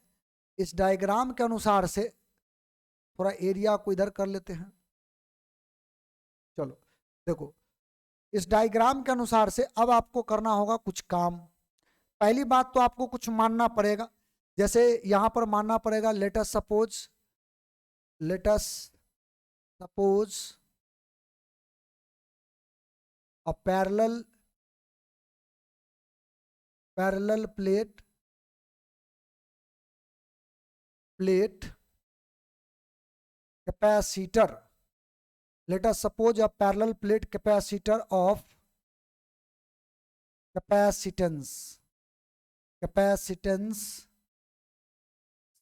इस डायग्राम के अनुसार से थोड़ा एरिया को इधर कर लेते हैं। चलो देखो, इस डायग्राम के अनुसार से अब आपको करना होगा कुछ काम। पहली बात तो आपको कुछ मानना पड़ेगा, जैसे यहां पर मानना पड़ेगा let's suppose a parallel plate capacitor. Let us suppose a parallel plate capacitor of capacitance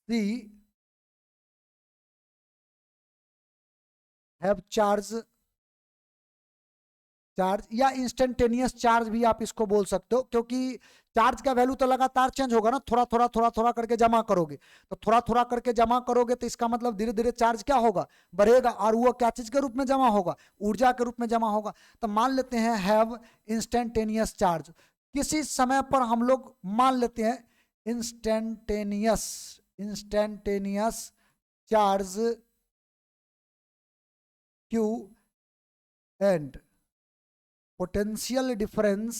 C have charge या इंस्टेंटेनियस चार्ज भी आप इसको बोल सकते हो, क्योंकि चार्ज का वैल्यू तो लगातार चेंज होगा ना, थोड़ा करके जमा करोगे, तो थोड़ा करके जमा करोगे तो इसका मतलब धीरे धीरे चार्ज क्या होगा, बढ़ेगा। और वो क्या चीज के रूप में जमा होगा, ऊर्जा के रूप में जमा होगा। तो मान लेते हैं हैव इंस्टेंटेनियस चार्ज, किसी समय पर हम लोग मान लेते हैं instantaneous charge Q and potential difference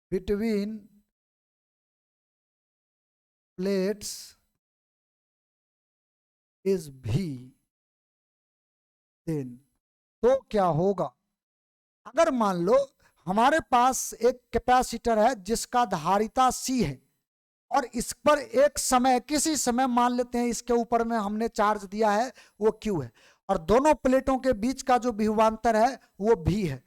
between plates is V, then तो क्या होगा, अगर मान लो हमारे पास एक कैपेसिटर है जिसका धारिता C है और इस पर एक समय, किसी समय मान लेते हैं इसके ऊपर में हमने चार्ज दिया है वो Q है, और दोनों प्लेटों के बीच का जो विभवांतर है वो V है।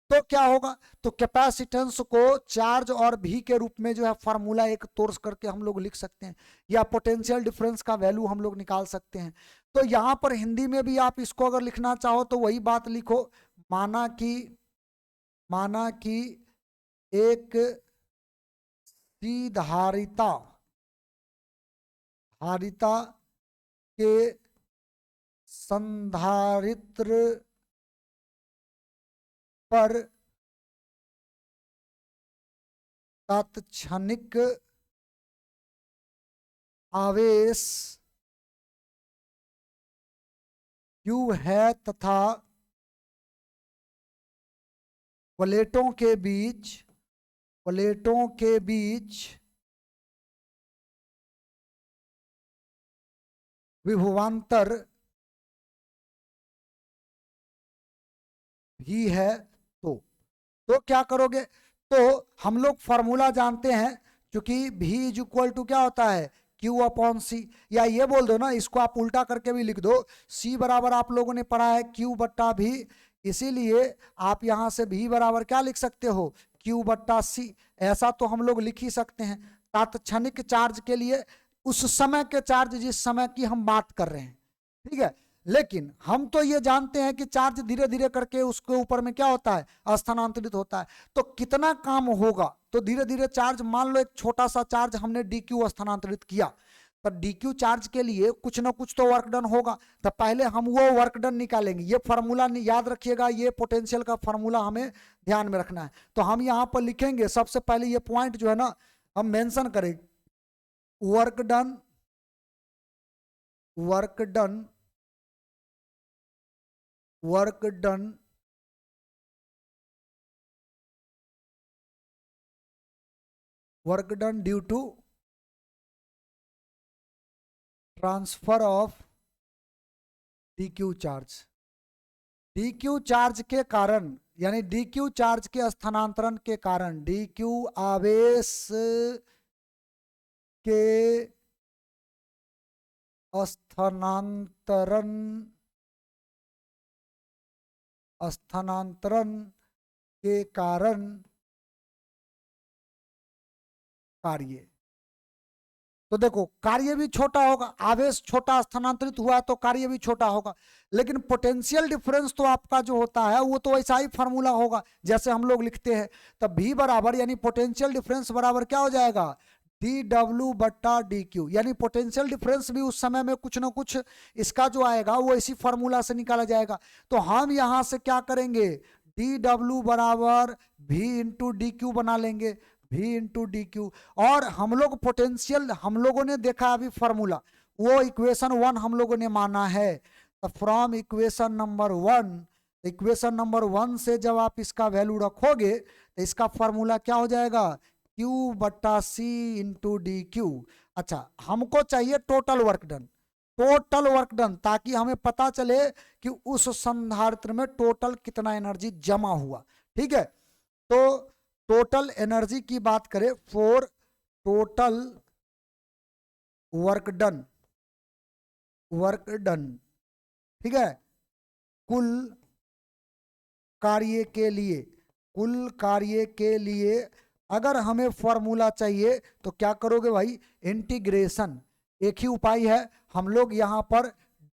तो क्या होगा, तो कैपेसिटेंस को चार्ज और V के रूप में जो है फार्मूला एक तोड़ करके हम लोग लिख सकते हैं, या पोटेंशियल डिफरेंस का वैल्यू हम लोग निकाल सकते हैं। तो यहां पर हिंदी में भी आप इसको अगर लिखना चाहो तो वही बात लिखो, माना कि एक धारिता के संधारित्र पर तात्क्षणिक आवेश Q है तथा प्लेटों के बीच विभवांतर भी है। तो क्या करोगे, तो हम लोग फॉर्मूला जानते हैं, क्योंकि V इज इक्वल टू क्या होता है, Q अपॉन C, या ये बोल दो ना, इसको आप उल्टा करके भी लिख दो, C बराबर आप लोगों ने पढ़ा है Q बट्टा V, इसीलिए आप यहां से V बराबर क्या लिख सकते हो, Q बट्टा C। ऐसा तो हम लोग लिख ही सकते हैं। तात्क्षणिक चार्ज के लिए उस समय के चार्ज जिस समय की हम बात कर रहे हैं, ठीक है। लेकिन हम तो ये जानते हैं कि चार्ज धीरे धीरे करके उसके ऊपर में क्या होता है, स्थानांतरित होता है। तो कितना काम होगा, तो धीरे धीरे चार्ज, मान लो एक छोटा सा चार्ज हमने डी क्यू स्थानांतरित किया, तो डी क्यू चार्ज के लिए कुछ ना कुछ तो वर्क डन होगा। तो पहले हम वो वर्क डन निकालेंगे। ये फार्मूला याद रखिएगा, ये पोटेंशियल का फार्मूला हमें ध्यान में रखना है। तो हम यहाँ पर लिखेंगे, सबसे पहले ये पॉइंट जो है ना हम मेंशन करेंगे, work done, work done, work done work done due to transfer of d q charge. D q charge के कारण, यानी डी क्यू चार्ज के स्थानांतरण के कारण, डी क्यू आवेश के स्थानांतरण स्थानांतरण के कारण कार्य। तो देखो, कार्य भी छोटा होगा, आवेश छोटा स्थानांतरित हुआ तो कार्य भी छोटा होगा। लेकिन पोटेंशियल डिफरेंस तो आपका जो होता है वो तो वैसा ही फार्मूला होगा जैसे हम लोग लिखते हैं। तब भी बराबर, यानी पोटेंशियल डिफरेंस बराबर क्या हो जाएगा, डी डब्ल्यू बट्टा डी क्यू। यानी पोटेंशियल डिफरेंस भी उस समय में कुछ ना कुछ इसका जो आएगा वो इसी फार्मूला से निकाला जाएगा। तो हम यहां से क्या करेंगे, डी डब्ल्यू बराबर भी इंटू डी क्यू बना लेंगे, भी इंटू डी क्यू। और हम लोग पोटेंशियल, हम लोगों ने देखा अभी फॉर्मूला, वो इक्वेशन 1 हम लोगों ने माना है। तो from equation number 1, equation number 1 से जब आप इसका वैल्यू रखोगे तो इसका फॉर्मूला क्या हो जाएगा, Q बट्टा सी इंटू डी क्यू। अच्छा, हमको चाहिए total work done, total work done, ताकि हमें पता चले कि उस संधारित्र में टोटल कितना एनर्जी जमा हुआ। ठीक है, तो टोटल एनर्जी की बात करें, for total work done, work done, ठीक है, कुल कार्य के लिए, कुल कार्य के लिए अगर हमें फॉर्मूला चाहिए तो क्या करोगे भाई, इंटीग्रेशन। एक ही उपाय है, हम लोग यहां पर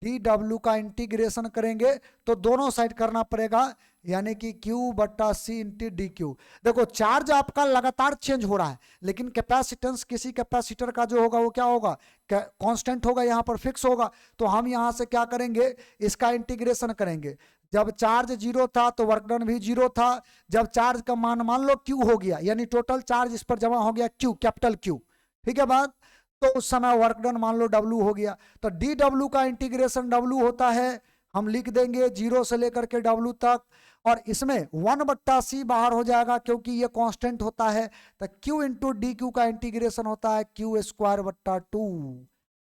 डी डब्ल्यू का इंटीग्रेशन करेंगे तो दोनों साइड करना पड़ेगा, यानी कि Q बट्टा सी इंटू डी क्यू। देखो, चार्ज आपका लगातार चेंज हो रहा है, लेकिन कैपेसिटेंस किसी कैपेसिटर का जो होगा वो क्या होगा, कांस्टेंट होगा, यहाँ पर फिक्स होगा। तो हम यहाँ से क्या करेंगे, इसका इंटीग्रेशन करेंगे। जब चार्ज जीरो था तो वर्क डन भी जीरो था। जब चार्ज का मान लो Q हो गया, यानी टोटल चार्ज इस पर जमा हो गया Q, कैपिटल Q, ठीक है बात, तो उस समय वर्क डन मान लो W हो गया। तो डी डब्ल्यू का इंटीग्रेशन W होता है, हम लिख देंगे 0 से लेकर के W तक, और इसमें 1 बट्टा सी बाहर हो जाएगा क्योंकि ये कांस्टेंट होता है। तो Q इंटू डी क्यू का इंटीग्रेशन होता है Q स्क्वायर बट्टा 2,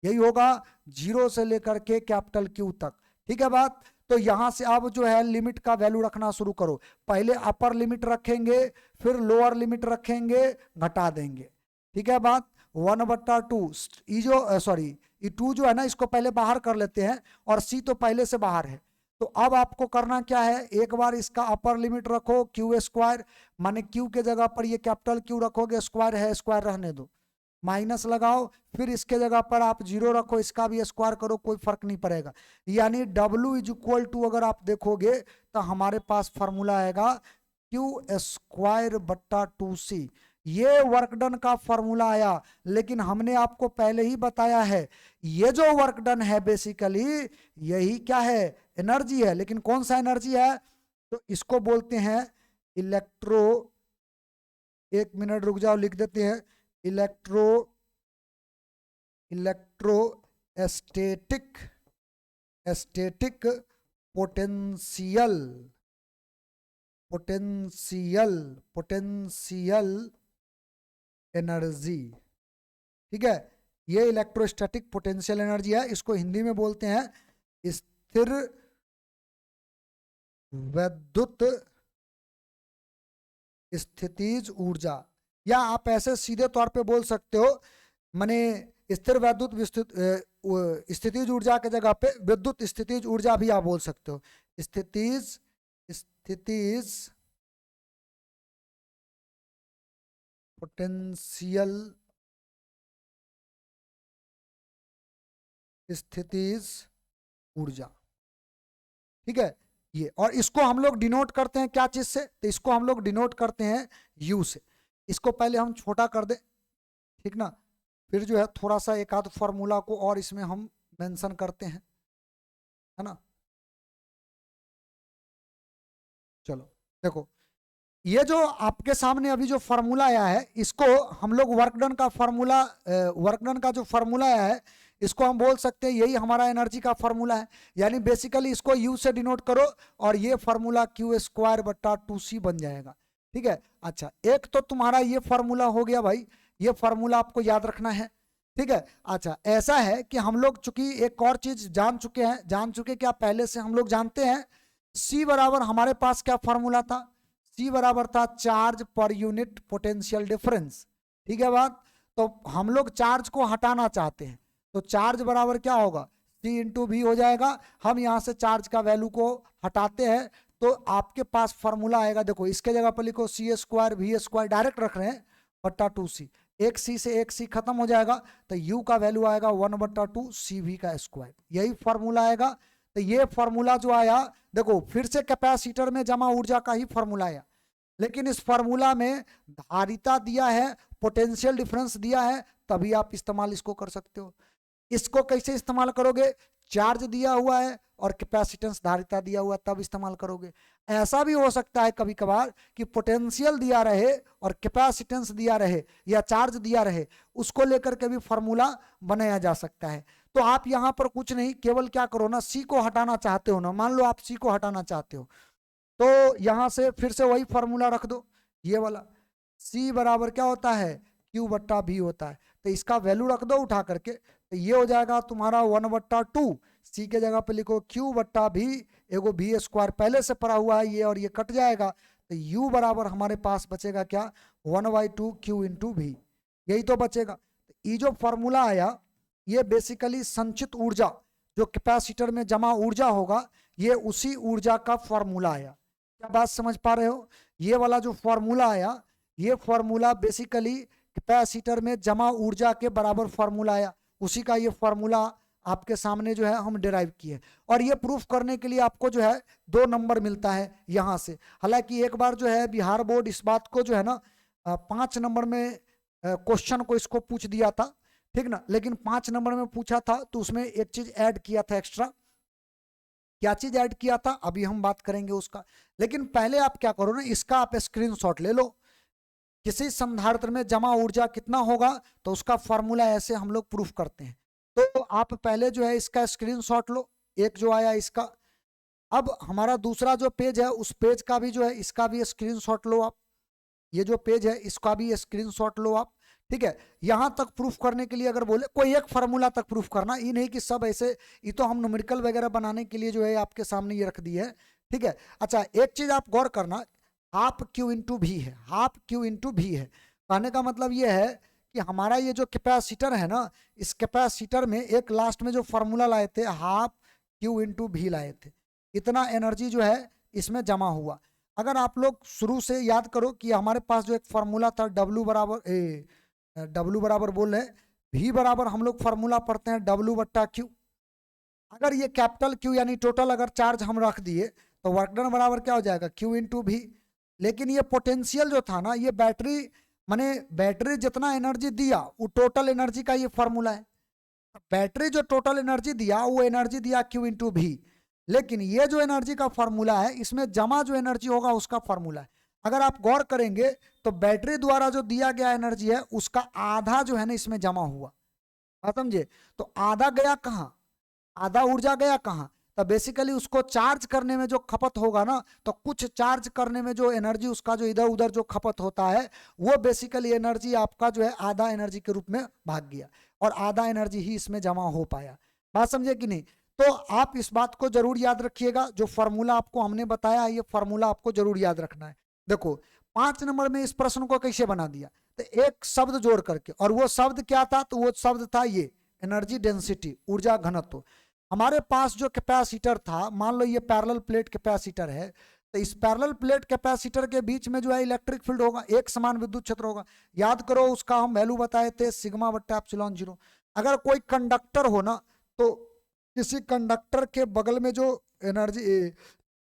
यही होगा 0 से लेकर के कैपिटल Q तक। ठीक है बात, तो यहां से अब जो है लिमिट का वैल्यू रखना शुरू करो। पहले अपर लिमिट रखेंगे, फिर लोअर लिमिट रखेंगे, घटा देंगे। ठीक है बात, 1/2, ई जो सॉरी ई 2 जो है ना, इसको पहले बाहर कर लेते हैं, और सी तो पहले से बाहर है। तो अब आपको करना क्या है, एक बार इसका अपर लिमिट रखो Q स्क्वायर, माने Q के जगह पर ये कैपिटल Q रखोगे, स्क्वायर है स्क्वायर रहने दो, माइनस लगाओ, फिर इसके जगह पर आप 0 रखो, इसका भी स्क्वायर करो, कोई फर्क नहीं पड़ेगा। यानी W इज इक्वल टू, अगर आप देखोगे तो हमारे पास फॉर्मूला आएगा Q स्क्वायर बट्टा 2C। ये वर्क डन का फॉर्मूला आया, लेकिन हमने आपको पहले ही बताया है ये जो वर्क डन है बेसिकली यही क्या है, एनर्जी है। लेकिन कौन सा एनर्जी है, तो इसको बोलते हैं इलेक्ट्रो, एक मिनट रुक जाओ, लिख देते हैं, electro electrostatic, static potential, potential, potential energy. ठीक है, ये इलेक्ट्रोस्टैटिक पोटेंशियल एनर्जी है, इसको हिंदी में बोलते हैं स्थिर वैद्युत स्थितिज ऊर्जा, या आप ऐसे सीधे तौर पे बोल सकते हो, माने स्थिर वैद्युत स्थितिज ऊर्जा के जगह पे विद्युत स्थितिज ऊर्जा भी आप बोल सकते हो। स्थितिज स्थितिज पोटेंशियल स्थितिज ऊर्जा, ठीक है ये। और इसको हम लोग डिनोट करते हैं क्या चीज से, तो इसको हम लोग डिनोट करते हैं यू से। इसको पहले हम छोटा कर दें, ठीक ना, फिर जो है थोड़ा सा एक आध फॉर्मूला को और इसमें हम मेंशन करते हैं, है ना। चलो देखो, ये जो आपके सामने अभी जो फार्मूला आया है, इसको हम लोग वर्क डन का फार्मूला, वर्क डन का जो फार्मूला आया है, इसको हम बोल सकते हैं यही हमारा एनर्जी का फार्मूला है। यानी बेसिकली इसको यू से डिनोट करो और ये फार्मूला क्यू स्क्वायर बट्टा 2c बन जाएगा, ठीक है। अच्छा, एक तो तुम्हारा ये फार्मूला हो गया भाई, ये फार्मूला आपको याद रखना है, ठीक है। अच्छा, ऐसा है कि हम लोग चूंकि एक और चीज जान चुके हैं, जान चुके क्या पहले से हम लोग जानते हैं, C बराबर हमारे पास क्या फार्मूला था, C बराबर था charge per unit potential difference, ठीक है बात। तो हम लोग चार्ज को हटाना चाहते हैं, तो चार्ज बराबर क्या होगा, C इंटू भी हो जाएगा। हम यहाँ से चार्ज का वैल्यू को हटाते हैं तो आपके पास फार्मूला आएगा, देखो इसके जगह पर लिखो C square V square direct रख रहे हैं बट्टा 2c, एक C से एक C खत्म हो जाएगा, तो U का वैल्यू आएगा 1/2 CV का स्क्वायर, यही फार्मूला आएगा। तो ये फार्मूला जो आया, देखो फिर से कैपेसिटर में जमा ऊर्जा का ही फार्मूला आया, लेकिन इस फार्मूला में धारिता दिया है, पोटेंशियल डिफरेंस दिया है, तभी आप इस्तेमाल इसको कर सकते हो। इसको कैसे इस्तेमाल करोगे, चार्ज दिया हुआ है और कैपेसिटेंस धारिता दिया हुआ है, तब इस्तेमाल करोगे। ऐसा भी हो सकता है कभी कभार कि पोटेंशियल दिया रहे और कैपेसिटेंस दिया रहे या चार्ज दिया रहे, उसको लेकर के भी फार्मूला बनाया जा सकता है। तो आप यहाँ पर कुछ नहीं, केवल क्या करो ना, सी को हटाना चाहते हो ना, मान लो आप सी को हटाना चाहते हो, तो यहां से फिर से वही फॉर्मूला रख दो, ये वाला C बराबर क्या होता है, Q बट्टा भी होता है, तो इसका वैल्यू रख दो उठा करके, तो ये हो जाएगा तुम्हारा 1/2, C के जगह पे लिखो Q बट्टा भी, एगो भी स्क्वायर पहले से पड़ा हुआ है ये, और ये कट जाएगा, तो U बराबर हमारे पास बचेगा क्या, 1/2 Q इंटू भी, यही तो बचेगा। तो ये जो फॉर्मूला आया, ये बेसिकली संचित ऊर्जा, जो कैपेसिटर में जमा ऊर्जा होगा, ये उसी ऊर्जा का फॉर्मूला आया। क्या बात समझ पा रहे हो, ये वाला जो फॉर्मूला आया, ये फॉर्मूला बेसिकली कैपेसिटर में जमा ऊर्जा के बराबर फॉर्मूला आया, उसी का ये फॉर्मूला आपके सामने जो है हम डिराइव किए। और ये प्रूफ करने के लिए आपको जो है 2 नंबर मिलता है यहाँ से। हालांकि एक बार जो है बिहार बोर्ड इस बात को जो है ना 5 नंबर में क्वेश्चन को इसको पूछ दिया था, ठीक ना, लेकिन 5 नंबर में पूछा था तो उसमें एक चीज ऐड किया था एक्स्ट्रा। क्या चीज ऐड किया था अभी हम बात करेंगे उसका, लेकिन पहले आप क्या करो ना, इसका आप स्क्रीनशॉट ले लो। किसी संधारित्र में जमा ऊर्जा कितना होगा तो उसका फॉर्मूला ऐसे हम लोग प्रूफ करते हैं। तो आप पहले जो है इसका स्क्रीनशॉट लो, एक जो आया इसका। अब हमारा दूसरा जो पेज है, उस पेज का भी जो है इसका भी स्क्रीनशॉट लो आप, ये जो पेज है इसका भी स्क्रीनशॉट लो आप, ठीक है। यहां तक प्रूफ करने के लिए अगर बोले कोई एक फार्मूला तक प्रूफ करना, ये नहीं कि सब ऐसे, ये तो हम न्यूमेरिकल वगैरह बनाने के लिए जो है आपके सामने ये रख दी है, ठीक है। अच्छा, एक चीज आप गौर करना, हाफ क्यू इंटू भी है, हाफ क्यू इंटू भी है, कहने का मतलब ये है कि हमारा ये जो कैपेसिटर है ना, इस कैपेसिटर में एक लास्ट में जो फॉर्मूला लाए थे, हाफ क्यू इंटू भी लाए थे, इतना एनर्जी जो है इसमें जमा हुआ। अगर आप लोग शुरू से याद करो कि हमारे पास जो एक फॉर्मूला था डब्ल्यू बराबर बोल रहे, भी बराबर हम लोग फॉर्मूला पढ़ते हैं डब्ल्यू बट्टा क्यू। अगर ये कैपिटल क्यू यानी टोटल अगर चार्ज हम रख दिए तो वर्क डन बराबर क्या हो जाएगा, क्यू इंटू भी। लेकिन ये पोटेंशियल जो था ना, ये बैटरी माने बैटरी जितना एनर्जी दिया वो टोटल एनर्जी का ये फॉर्मूला है। बैटरी जो टोटल एनर्जी दिया वो एनर्जी दिया क्यू इंटू भी, लेकिन ये जो एनर्जी का फॉर्मूला है इसमें जमा जो एनर्जी होगा उसका फॉर्मूला है। अगर आप गौर करेंगे तो बैटरी द्वारा जो दिया गया एनर्जी है उसका आधा जो है ना इसमें जमा हुआ, समझे। तो आधा गया कहाँ, आधा ऊर्जा गया कहाँ, तो बेसिकली उसको चार्ज करने में जो खपत होगा ना, तो कुछ चार्ज करने में जो एनर्जी उसका जो इधर उधर जो खपत होता है, वो बेसिकली एनर्जी आपका जो है आधा एनर्जी के रूप में भाग गया, और आधा एनर्जी ही इसमें जमा हो पाया। बात समझे कि नहीं। तो आप इस बात को जरूर याद रखिएगा, जो फॉर्मूला आपको हमने बताया ये फॉर्मूला आपको जरूर याद रखना है। देखो 5 नंबर में इस प्रश्न को कैसे बना दिया, तो एक शब्द जोड़ करके, और वो शब्द क्या था, तो वो शब्द था ये एनर्जी डेंसिटी, ऊर्जा घनत्व। हमारे पास जो कैपेसिटर था, मान लो ये पैरेलल प्लेट कैपेसिटर है, तो इस पैरेलल प्लेट कैपेसिटर के बीच में जो है इलेक्ट्रिक फील्ड होगा, एक समान विद्युत क्षेत्र होगा। याद करो उसका हम वैल्यू बताए थे सिग्मा बट्टा एप्सिलॉन 0। अगर कोई कंडक्टर हो ना, तो किसी कंडक्टर के बगल में जो एनर्जी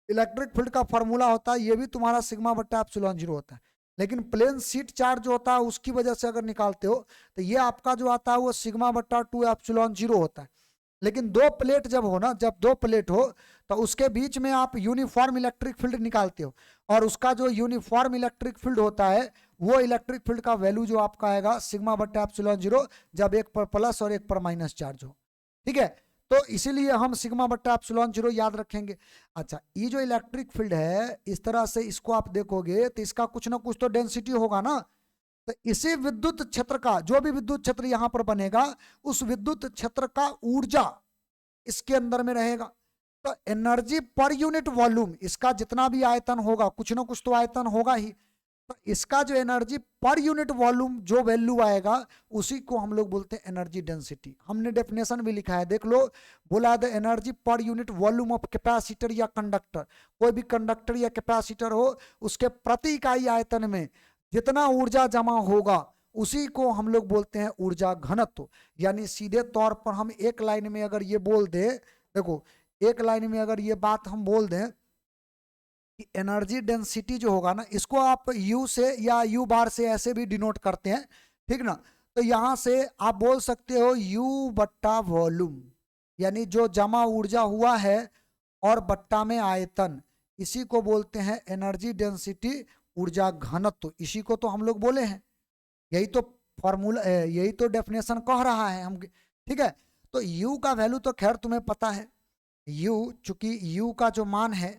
इलेक्ट्रिक फील्ड का फॉर्मूला होता है ये भी तुम्हारा सिग्मा बट्टा एप्सिलॉन जीरो होता है, लेकिन प्लेन शीट चार्ज जो होता है उसकी वजह से अगर निकालते हो तो ये आपका जो आता है वो सिग्मा बट्टा टू एप्सिलॉन जीरो होता है। लेकिन दो प्लेट जब हो ना, जब दो प्लेट हो तो उसके बीच में आप यूनिफॉर्म इलेक्ट्रिक फील्ड निकालते हो, और उसका जो यूनिफॉर्म इलेक्ट्रिक फील्ड होता है वो इलेक्ट्रिक फील्ड का वैल्यू जो आपका आएगा सिग्मा बट्टा एप्सिलॉन जीरो, जब एक पर प्लस और एक पर माइनस चार्ज हो। ठीक है, तो इसीलिए हम सिग्मा बट्टा एप्सिलॉन जीरो याद रखेंगे। अच्छा, ये जो इलेक्ट्रिक फील्ड है इस तरह से इसको आप देखोगे तो इसका कुछ ना कुछ तो डेंसिटी होगा ना, तो इसी विद्युत क्षेत्र का, जो भी विद्युत क्षेत्र यहां पर बनेगा उस विद्युत क्षेत्र का ऊर्जा इसके अंदर में रहेगा। तो एनर्जी पर यूनिट वॉल्यूम, इसका जितना भी आयतन होगा कुछ ना कुछ तो आयतन होगा ही, तो इसका जो एनर्जी पर यूनिट वॉल्यूम जो वैल्यू आएगा उसी को हम लोग बोलते हैं एनर्जी डेंसिटी। हमने डेफिनेशन भी लिखा है, देख लो, बोला the energy per unit volume of capacitor या कंडक्टर, कोई भी कंडक्टर या कैपेसिटर हो उसके प्रति इकाई आयतन में जितना ऊर्जा जमा होगा उसी को हम लोग बोलते हैं ऊर्जा घनत्व। यानी सीधे तौर पर हम एक लाइन में अगर ये बोल दें, देखो एक लाइन में अगर ये बात हम बोल दें कि एनर्जी डेंसिटी जो होगा ना, इसको आप यू से या यू बार से ऐसे भी डिनोट करते हैं, ठीक ना। तो यहां से आप बोल सकते हो यू बट्टा वॉल्यूम, यानी जो जमा ऊर्जा हुआ है और बट्टा में आयतन, इसी को बोलते हैं एनर्जी डेंसिटी, ऊर्जा घनत्व, इसी को तो हम लोग बोले हैं। यही तो फॉर्मूला, यही तो डेफिनेशन कह रहा है हम, ठीक है। तो u का वैल्यू तो खैर तुम्हें पता है, u चूंकि u का जो मान है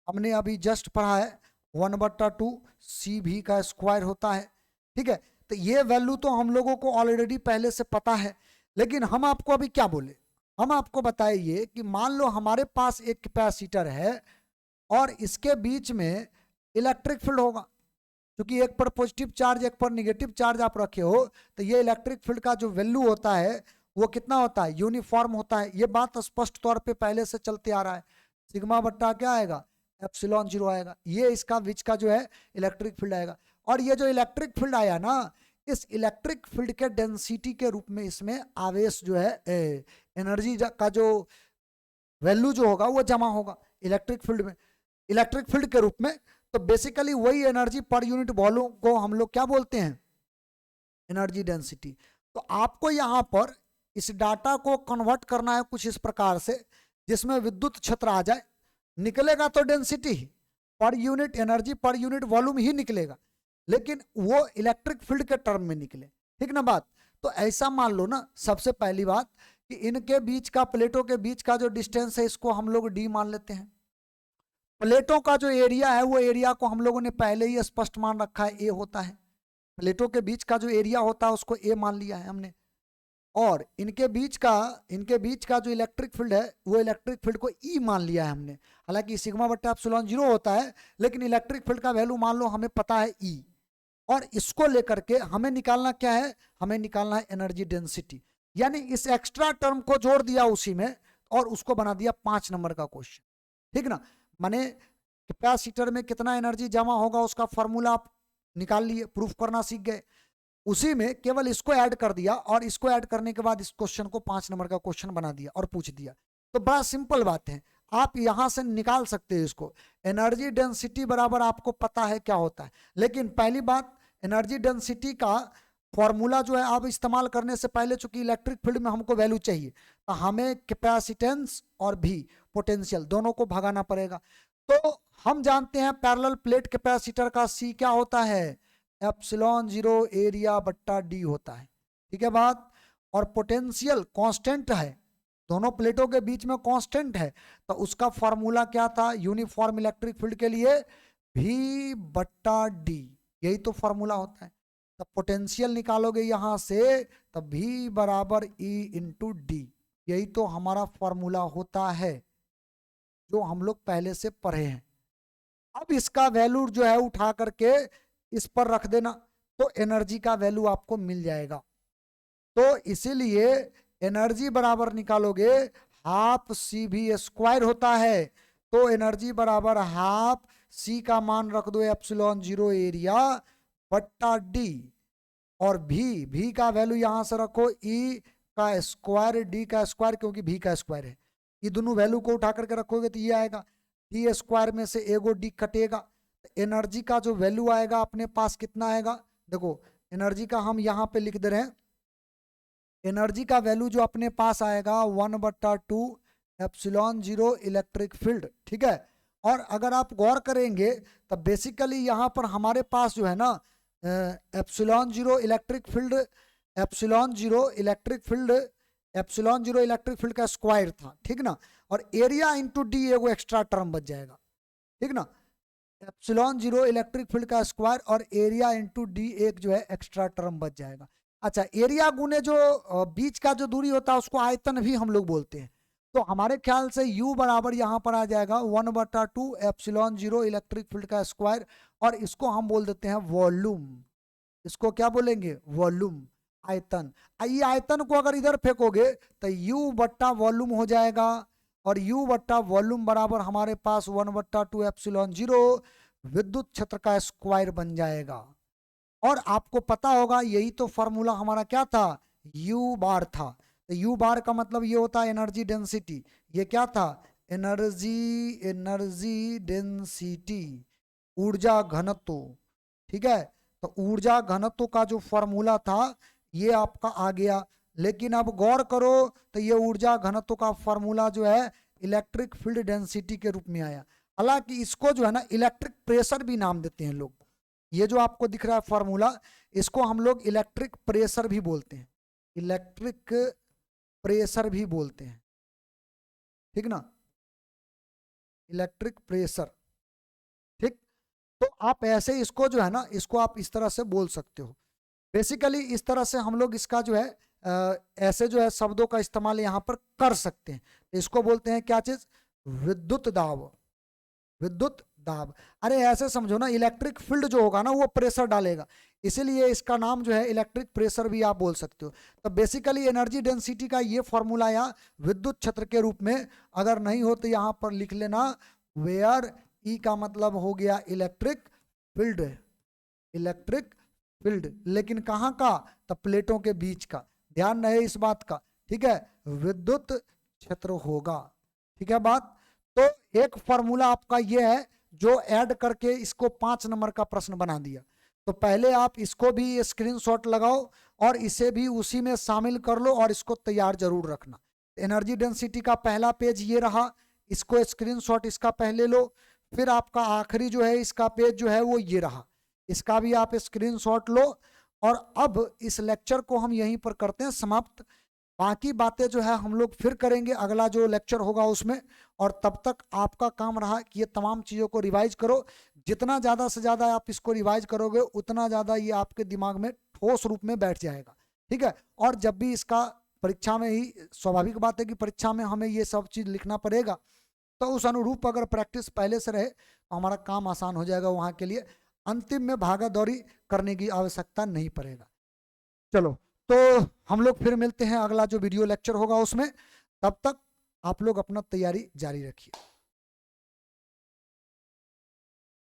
हमने अभी जस्ट पढ़ा है 1/2 CV का स्क्वायर होता है, ठीक है। तो ये वैल्यू तो हम लोगों को ऑलरेडी पहले से पता है, लेकिन हम आपको अभी क्या बोले, हम आपको बताए ये कि मान लो हमारे पास एक कैपेसिटर है और इसके बीच में इलेक्ट्रिक फील्ड होगा, क्योंकि एक पर पॉजिटिव चार्ज एक पर निगेटिव चार्ज आप रखे हो, तो ये इलेक्ट्रिक फील्ड का जो वैल्यू होता है वो कितना होता है, यूनिफॉर्म होता है। ये बात स्पष्ट तौर पे पहले से चलते आ रहा है, सिग्मा बट्टा क्या आएगा, एप्सिलॉन जीरो आएगा, ये इसका बीच का जो है इलेक्ट्रिक फील्ड आएगा। और ये जो इलेक्ट्रिक फील्ड आया ना, इस इलेक्ट्रिक फील्ड के डेंसिटी के रूप में इसमें आवेश जो है एनर्जी का जो वैल्यू जो होगा वो जमा होगा इलेक्ट्रिक फील्ड में, इलेक्ट्रिक फील्ड के रूप में। तो बेसिकली वही एनर्जी पर यूनिट वॉल्यूम को हम लोग क्या बोलते हैं, एनर्जी डेंसिटी। तो आपको यहाँ पर इस डाटा को कन्वर्ट करना है कुछ इस प्रकार से जिसमें विद्युत क्षेत्र आ जाए, निकलेगा तो डेंसिटी ही, per unit energy per unit volume ही निकलेगा, लेकिन वो इलेक्ट्रिक फील्ड के टर्म में निकले, ठीक ना बात। तो ऐसा मान लो ना, सबसे पहली बात कि इनके बीच का, प्लेटों के बीच का जो डिस्टेंस है इसको हम लोग डी मान लेते हैं। प्लेटों का जो एरिया है वो एरिया को हम लोगों ने पहले ही स्पष्ट मान रखा है, ए होता है। प्लेटों के बीच का जो एरिया होता है उसको ए मान लिया है हमने, और इनके बीच का जो इलेक्ट्रिक फील्ड है वो इलेक्ट्रिक फील्ड को ई मान लिया है हमने। हालांकि सिग्मा बट्टा एप्सिलॉन जीरो होता है, लेकिन इलेक्ट्रिक फील्ड का वैल्यू मान लो हमें पता है ई, और इसको लेकर के हमें निकालना क्या है, हमें निकालना है एनर्जी डेंसिटी। यानी इस एक्स्ट्रा टर्म को जोड़ दिया उसी में और उसको बना दिया 5 नंबर का क्वेश्चन, ठीक ना। माने कैपेसिटर में कितना एनर्जी जमा होगा उसका फॉर्मूला आप निकाल लिए, प्रूफ करना सीख गए, उसी में केवल इसको ऐड कर दिया और इसको ऐड करने के बाद इस क्वेश्चन को 5 नंबर का क्वेश्चन बना दिया और पूछ दिया। तो बड़ा सिंपल बात है, आप यहां से निकाल सकते हैं इसको। एनर्जी डेंसिटी बराबर आपको पता है क्या होता है, लेकिन पहली बात एनर्जी डेंसिटी का फॉर्मूला जो है आप इस्तेमाल करने से पहले, चूंकि इलेक्ट्रिक फील्ड में हमको वैल्यू चाहिए तो हमें कैपेसिटेंस और भी पोटेंशियल दोनों को भगाना पड़ेगा। तो हम जानते हैं पैरेलल प्लेट कैपेसिटर का सी क्या होता है, एप्सिलॉन जीरो एरिया बट्टा डी होता है, ठीक है बात। और पोटेंशियल कांस्टेंट है, दोनों प्लेटों के बीच में कांस्टेंट है, तो उसका फॉर्मूला क्या था यूनिफॉर्म इलेक्ट्रिक फील्ड के लिए, V बट्टा डी, यही तो फॉर्मूला होता है। तब पोटेंशियल निकालोगे यहां से तब V बराबर E इंटू डी, यही तो हमारा फॉर्मूला होता है जो हम लोग पहले से पढ़े हैं। अब इसका वैल्यू जो है उठा करके इस पर रख देना तो एनर्जी का वैल्यू आपको मिल जाएगा। तो इसीलिए एनर्जी बराबर निकालोगे हाफ CV स्क्वायर होता है, तो एनर्जी बराबर हाफ C का मान रख दो एप्सिलॉन जीरो एरिया बट्टा डी, और V का वैल्यू यहां से रखो E का स्क्वायर डी का स्क्वायर, क्योंकि भी का स्क्वायर है, ये दोनों वैल्यू को उठा करके रखोगे तो ये आएगा, टी स्क्वायर में से एगो डी कटेगा, एनर्जी का जो वैल्यू आएगा अपने पास कितना आएगा, देखो एनर्जी का हम यहाँ पे लिख दे रहे हैं, एनर्जी का वैल्यू जो अपने पास आएगा 1/2 एप्सिलॉन 0 इलेक्ट्रिक फील्ड, ठीक है। और अगर आप गौर करेंगे तो बेसिकली यहाँ पर हमारे पास जो है ना epsilon 0 electric field, epsilon 0 electric field, epsilon 0 electric field का स्क्वायर था, ठीक ना, और एरिया इंटू डी एगो एक्स्ट्रा टर्म बच जाएगा, ठीक ना, एप्सिलॉन 0 इलेक्ट्रिक फील्ड का स्क्वायर और एरिया इंटू डी एक जो है एक्स्ट्रा टर्म बच जाएगा। अच्छा, एरिया गुने जो बीच का जो दूरी होता है उसको आयतन भी हम लोग बोलते हैं, तो हमारे ख्याल से U बराबर यहाँ पर आ जाएगा 1/2 एप्सिलॉन 0 इलेक्ट्रिक फील्ड का स्क्वायर, और इसको हम बोल देते हैं वॉल्यूम, इसको क्या बोलेंगे, वॉल्यूम, आयतन। ये आयतन को अगर इधर फेंकोगे तो U बट्टा वॉल्यूम हो जाएगा, और U बट्टा वॉल्यूम बराबर हमारे पास 1/2 एप्सिलॉन 0 विद्युत क्षेत्र का स्क्वायर बन जाएगा। और आपको पता होगा यही तो फॉर्मूला हमारा क्या था, U बार था, तो U बार का मतलब ये होता है एनर्जी डेंसिटी, ये क्या था, एनर्जी डेंसिटी, ऊर्जा घनत्व, ठीक है। तो ऊर्जा घनत्व का जो फॉर्मूला था ये आपका आ गया, लेकिन अब गौर करो तो ये ऊर्जा घनत्व का फॉर्मूला जो है इलेक्ट्रिक फील्ड डेंसिटी के रूप में आया। हालांकि इसको जो है ना इलेक्ट्रिक प्रेशर भी नाम देते हैं लोग, ये जो आपको दिख रहा है फॉर्मूला, इसको हम लोग इलेक्ट्रिक प्रेशर भी बोलते हैं, इलेक्ट्रिक प्रेशर भी बोलते हैं, ठीक ना, इलेक्ट्रिक प्रेशर, ठीक। तो आप ऐसे इसको जो है ना, इसको आप इस तरह से बोल सकते हो। बेसिकली इस तरह से हम लोग इसका जो है ऐसे जो है शब्दों का इस्तेमाल यहाँ पर कर सकते हैं। इसको बोलते हैं क्या चीज, विद्युत दाब, विद्युत दाब। अरे ऐसे समझो ना, इलेक्ट्रिक फील्ड जो होगा ना वो प्रेशर डालेगा, इसीलिए इसका नाम जो है इलेक्ट्रिक प्रेशर भी आप बोल सकते हो। तो बेसिकली एनर्जी डेंसिटी का ये फॉर्मूला या विद्युत क्षेत्र के रूप में अगर नहीं हो तो यहाँ पर लिख लेना वेयर, ई का मतलब हो गया इलेक्ट्रिक फील्ड, इलेक्ट्रिक फील्ड, लेकिन कहाँ का, तो प्लेटों के बीच का, ध्यान रहे इस बात का, ठीक है, विद्युत क्षेत्र होगा, ठीक है बात। तो एक फॉर्मूला आपका ये है जो ऐड करके इसको 5 नंबर का प्रश्न बना दिया। तो पहले आप इसको भी स्क्रीनशॉट लगाओ और इसे भी उसी में शामिल कर लो और इसको तैयार जरूर रखना। एनर्जी डेंसिटी का पहला पेज ये रहा, इसको स्क्रीनशॉट इसका पहले लो, फिर आपका आखिरी जो है इसका पेज जो है वो ये रहा, इसका भी आप स्क्रीनशॉट लो। और अब इस लेक्चर को हम यहीं पर करते हैं समाप्त, बाकी बातें जो है हम लोग फिर करेंगे अगला जो लेक्चर होगा उसमें। और तब तक आपका काम रहा कि ये तमाम चीज़ों को रिवाइज करो, जितना ज़्यादा से ज़्यादा आप इसको रिवाइज करोगे उतना ज़्यादा ये आपके दिमाग में ठोस रूप में बैठ जाएगा, ठीक है। और जब भी इसका परीक्षा में ही स्वाभाविक बात है कि परीक्षा में हमें ये सब चीज़ लिखना पड़ेगा, तो उस अनुरूप अगर प्रैक्टिस पहले से रहे तो हमारा काम आसान हो जाएगा, वहाँ के लिए अंतिम में भागा दौड़ी करने की आवश्यकता नहीं पड़ेगा। चलो, तो हम लोग फिर मिलते हैं अगला जो वीडियो लेक्चर होगा उसमें, तब तक आप लोग अपना तैयारी जारी रखिए।